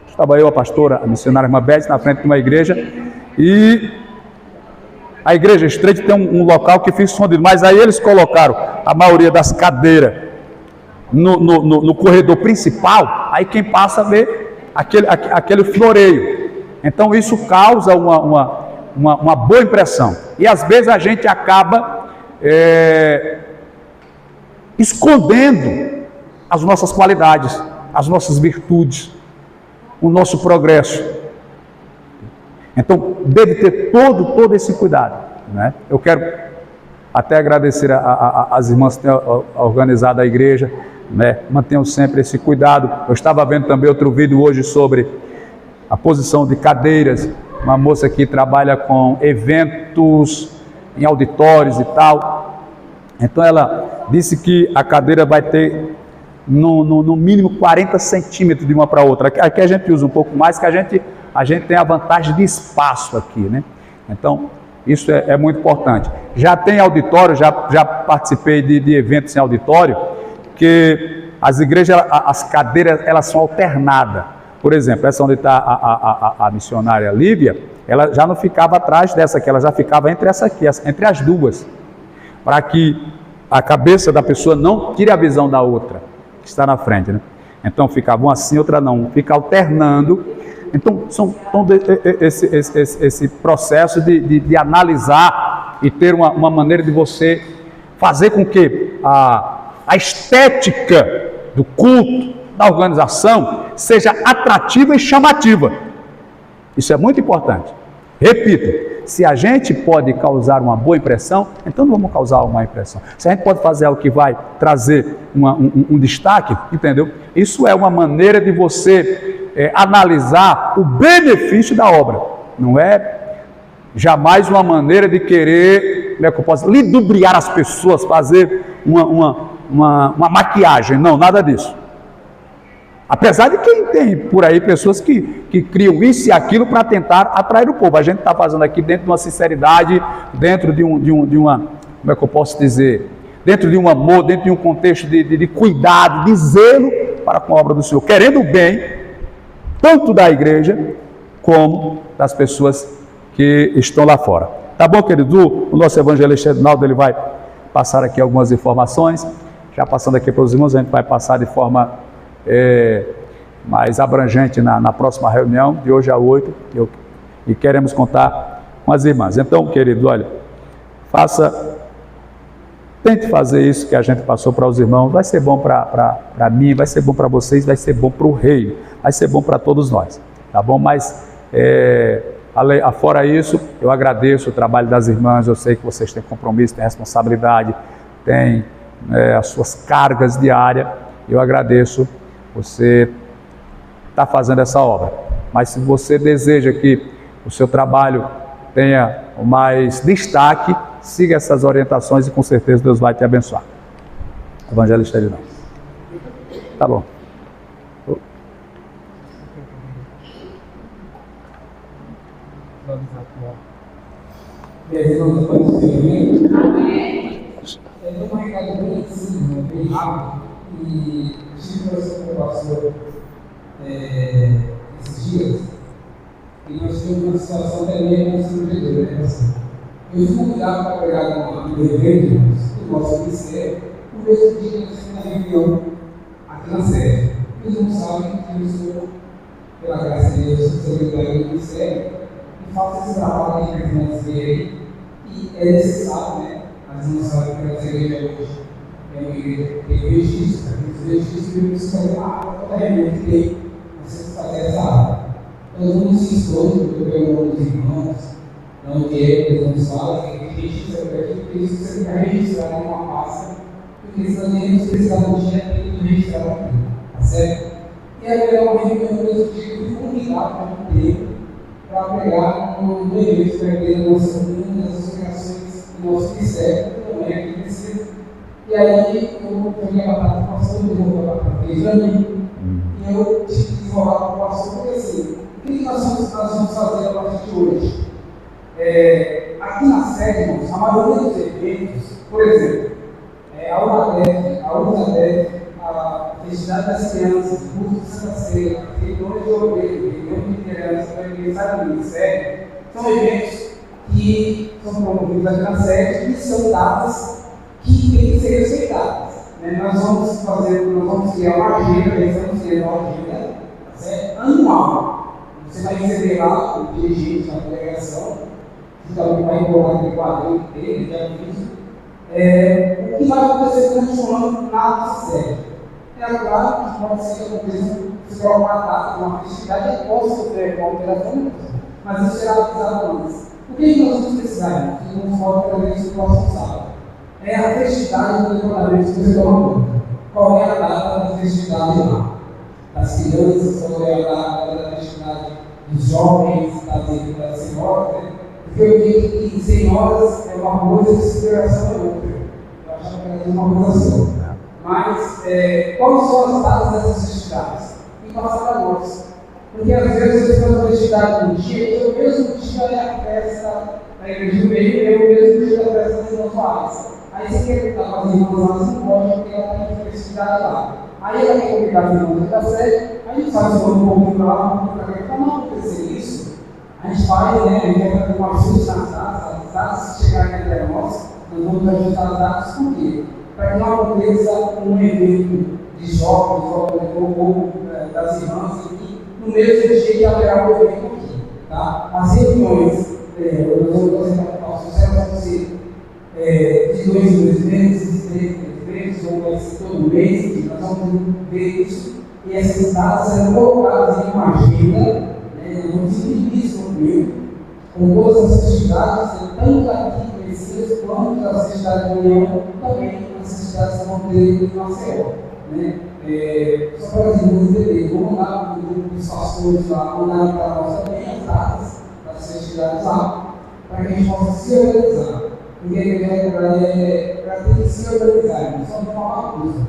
estava eu, a pastora, a missionária irmã Beth, na frente de uma igreja, e a igreja estreita tem um local que fica escondido, mas aí eles colocaram a maioria das cadeiras no corredor principal, aí quem passa vê aquele floreio. Então isso causa uma boa impressão. E às vezes a gente acaba escondendo as nossas qualidades, as nossas virtudes, o nosso progresso. Então, deve ter todo esse cuidado, né? Eu quero até agradecer às irmãs que têm organizado a igreja, né? Mantenham sempre esse cuidado. Eu estava vendo também outro vídeo hoje sobre a posição de cadeiras, uma moça que trabalha com eventos em auditórios e tal. Então, ela disse que a cadeira vai ter no mínimo 40 centímetros de uma para outra. Aqui a gente usa um pouco mais, que a gente tem a vantagem de espaço aqui, né? Então, isso é muito importante. Já tem auditório, já participei de eventos em auditório, que as igrejas, as cadeiras, elas são alternadas. Por exemplo, essa onde está a missionária Lívia, ela já não ficava atrás dessa aqui, ela já ficava entre essa aqui, entre as duas, para que a cabeça da pessoa não tire a visão da outra, que está na frente, né? Então ficava uma assim, outra não, fica alternando. Então esse processo de analisar e ter uma maneira de você fazer com que a estética do culto, da organização, seja atrativa e chamativa. Isso é muito importante. Repito, se a gente pode causar uma boa impressão, então não vamos causar uma má impressão. Se a gente pode fazer algo que vai trazer um destaque, entendeu? Isso é uma maneira de você analisar o benefício da obra. Não é jamais uma maneira de querer, como é que eu posso, ludibriar as pessoas, fazer uma maquiagem. Não, nada disso. Apesar de que tem por aí pessoas que criam isso e aquilo para tentar atrair o povo. A gente está fazendo aqui dentro de uma sinceridade, dentro de uma, como é que eu posso dizer, dentro de um amor, dentro de um contexto de cuidado, de zelo para com a obra do Senhor, querendo o bem, tanto da igreja, como das pessoas que estão lá fora. Tá bom, querido? O nosso evangelista Edinaldo, ele vai passar aqui algumas informações. Já passando aqui para os irmãos, a gente vai passar de forma mais abrangente na próxima reunião, de hoje a 8, e queremos contar com as irmãs. Então, querido, olha, faça Tente fazer isso que a gente passou para os irmãos. Vai ser bom para mim, vai ser bom para vocês, vai ser bom para o reino, vai ser bom para todos nós. Tá bom? Mas, fora isso, eu agradeço o trabalho das irmãs. Eu sei que vocês têm compromisso, têm responsabilidade, têm as suas cargas diárias. Eu agradeço você estar fazendo essa obra. Mas se você deseja que o seu trabalho tenha mais destaque, siga essas orientações e com certeza Deus vai te abençoar. Evangelista de não. Tá bom. Eu tenho um recado bem simples, bem rápido, e tive conversando com o pastor esses dias, e nós temos uma situação também constrangedora, né, pastor? Eu fui convidado para pregar no evento do nosso ministério, no mesmo dia que nós temos uma reunião aqui na sede. Eles não sabem que eu sou, pela graça de Deus, secretário do ministério, e faço esse trabalho que as irmãs veem, e é necessário, né? As irmãs sabem que a nossa igreja hoje é uma igreja que tem registro, os registros que precisam fazer toda a reunião que tem, nós temos que fazer essa área. Então, não se expõe, porque eu pego os irmãos, não que eles não falam, que registra aqui, porque isso você fica registrado em uma pasta, porque eles também precisavam de dinheiro registrado aqui, tá certo? E aí eu uma reunião do mesmo dia que eu fui convidado para um tempo para pregar no evento da igreja da nossa comunidade, das associações do nosso ministério, que também é que precisa. E aí eu peguei a batata com o pastor, derrubou a batata fez para mim, e eu tive que desenrolar com o pastor, porque assim, o que nós vamos fazer a partir de hoje? Aqui na sede, irmãos, a maioria dos eventos, por exemplo, a UNADEF, a Festividade das Crianças, o curso de Santa Ceia, reuniões de obreiro, reunião de liderança, para aniversário do ministério, são eventos que são promovidos aqui na sede e são datas que têm que ser respeitadas. Nós vamos criar uma agenda, anual. Você vai receber lá o dirigente da delegação, que também vai embora aquele quadrinho dele, já disse, o que vai acontecer transformando na nossa sede. É claro que pode ser que aconteça, se for uma data, uma festividade, eu posso sofrer com a alteração, mas isso será avisado antes. O que nós vamos precisar? Que não falta para ver se o próximo sábado. É a festividade do departamento que você toma conta. Qual é a data da festividade lá? Das crianças, qual é a data da festividade dos jovens, das senhoras, né? Porque eu digo que senhoras é uma coisa e celebração é outra. Eu achava que era uma coisa só. Mas, quais são as datas dessas festividades? E passa para nós. Porque às vezes você faz uma festividade no dia, e o mesmo dia é a festa da igreja do meio, e o mesmo dia da festa das irmãs Soares. Aí você quer estar com as irmãs lá, você não pode, porque ela tem festividade lá. Aí ela quer convidar as irmãs da sede, aí a gente faz um pouquinho para lá, um pouquinho para cá. Para não acontecer isso, a gente faz, a gente quer fazer um ajuste nas datas, as datas se chegarem até nós, nós vamos ajustar as datas, por quê? Para que não aconteça um evento de jovens, ou das irmãs, e no mesmo dia que haverá um evento aqui. Tá? As reuniões, nós vamos fazer para o sucesso, vai ser de 2 em 2 meses, de 3 em 3 meses, ou vai ser todo mês, nós vamos ver isso, e essas datas serão colocadas em uma agenda, vamos dividir isso comigo, com todas as festividades, tanto aqui conhecidas, quanto as festividades da União, também as festividades vão ter em Maceió. Só para as irmãs entenderem, vou mandar para o grupo dos pastores lá, mandar para nós também as datas das festividades lá, para que a gente possa se organizar. Porque para ter que se organizar, não só de uma bagunça.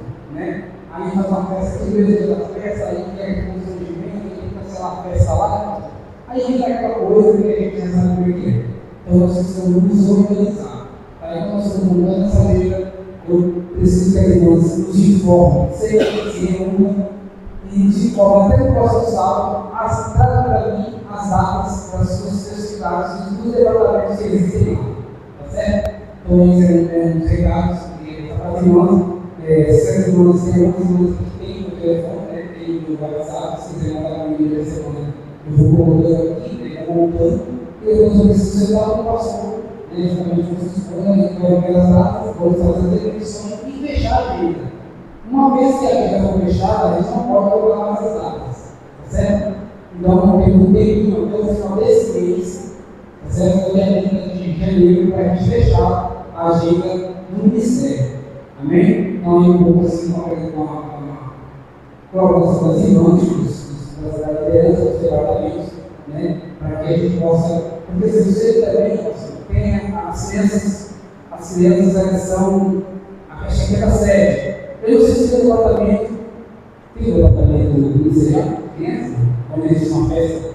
Aí faz uma festa aqui, mesmo da festa, aí quer que o surgimento, aí cancelar a festa lá, aí vem aquela coisa que a gente já sabe o que é. Então nós precisamos nos organizar. Aí quando nós estamos mudando essa letra, eu preciso que as irmãs nos informem, seja que se reúnam e nos informem até o próximo sábado, traga para mim as datas das suas festividades dos departamentos que existem lá. Tá certo? Então, isso é um recados para as irmãs. Se as irmãs têm algumas irmãs que têm no telefone, tem no WhatsApp, se quiser mandar para mim da semana, eu vou colocando aqui, montando, e depois eu preciso sentar com o pastor justamente com os esposa, a gente vai ver as datas, vamos fazer a definição e fechar a agenda. Uma vez que a agenda for fechada, a gente não pode colocar mais as datas, tá certo? Então, temos um tempinho até o final desse mês, tá certo? Até a 30 de janeiro, para a gente fechar a agenda do Ministério. Amém? Então, eu vou assim, com a colaboração das irmãs, das lideranças, dos departamentos, né? Para que a gente possa. Porque se você também tem as crianças elas são a questão da sede. Eu não sei se tem departamento do Ministério, criança, quando existe uma festa.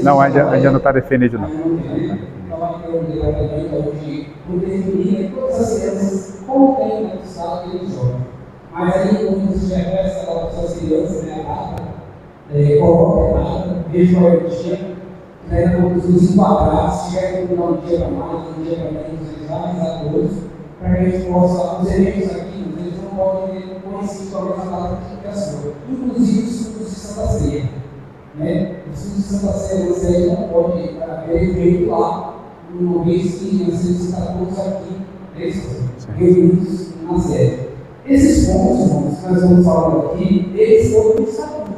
Não, ainda não está definido, não. Então, vai ter um departamento de definir todas as crianças como tem no estado que eles jogam. Mas aí, quando você já festa para as crianças, né, a data, coloca a data, veja qual é o dia, né, vamos nos enquadrar, se tiver que dar um dia para mais, um dia para menos, eles vão avisar todos, para que a gente possa, os eventos aqui, eles não podem coincidir com a mesma data que a sua. Inclusive os cultos de Santa Ceia. Né? Os cultos de Santa Ceia, você não pode haver evento lá, uma vez que nós estamos todos aqui, reunidos na sede. Esses pontos, irmãos, que nós vamos falando aqui, eles foram do estatuto.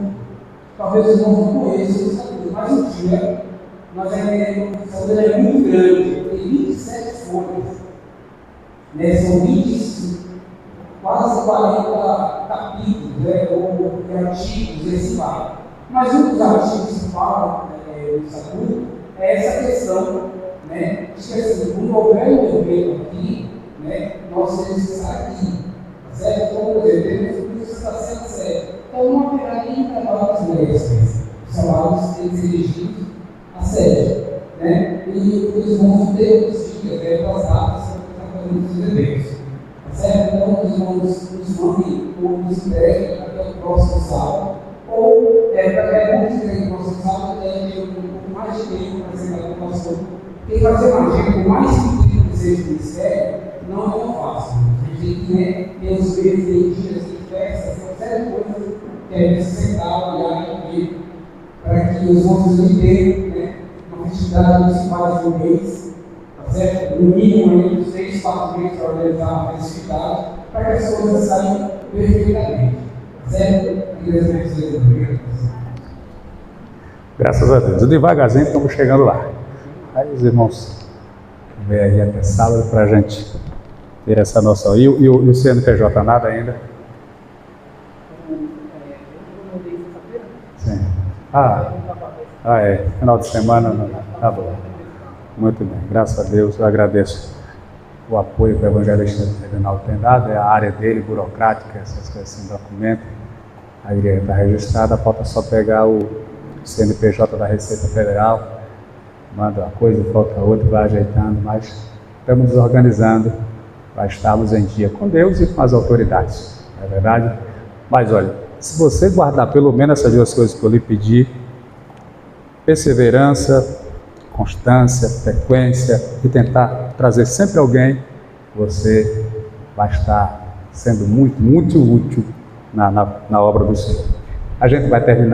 Talvez os irmãos não conheçam o estatuto, mas um dia nós o estatuto é muito grande, tem 27 folhas, né? São 25, quase 40 capítulos, né? Ou artigos, e assim vai. Mas um dos artigos que fala do estatuto é essa questão, né? De que assim, quando houver um evento aqui, né? Nós temos que estar aqui. Certo? Então, por exemplo, isso está sendo certo. Então, não haverá nem trabalho das mulheres. Os salários têm que ser dirigidos à sede. Né? E os irmãos ter os dias, as datas, para fazendo os eventos. Certo? Então, os irmãos nos mandem ou nos entreguem até o próximo sábado. Ou, para bom dizer que o próximo sábado deve ter um pouco mais de tempo para apresentar o pastor. Porque fazer uma agenda, por mais que seja o ministério, não é tão fácil. A gente tem os meses, tem dias, tem festas, tem uma série de coisas que a gente precisa sentar, olhar e ver, para que os outros entendam, né? Uma festividade não se faz um mês, tá certo? No mínimo, uns 3, 4 meses para organizar uma festividade, para que as coisas saiam perfeitamente, tá certo? Graças a Deus. Devagarzinho estamos chegando lá. Aí os irmãos vêm aí até sábado para a gente ter essa noção. E o CNPJ nada ainda? Sim. Final de semana não. Tá bom. Muito bem. Graças a Deus. Eu agradeço o apoio que o evangelista Reginaldo tem dado. É a área dele, burocrática, essas coisas sem documento. A igreja está registrada. Falta só pegar o CNPJ da Receita Federal. Manda uma coisa, falta outra, vai ajeitando, mas estamos nos organizando para estarmos em dia com Deus e com as autoridades, não é verdade? Mas olha, se você guardar pelo menos essas duas coisas que eu lhe pedi, perseverança, constância, frequência e tentar trazer sempre alguém, você vai estar sendo muito, muito útil na obra do Senhor. A gente vai terminar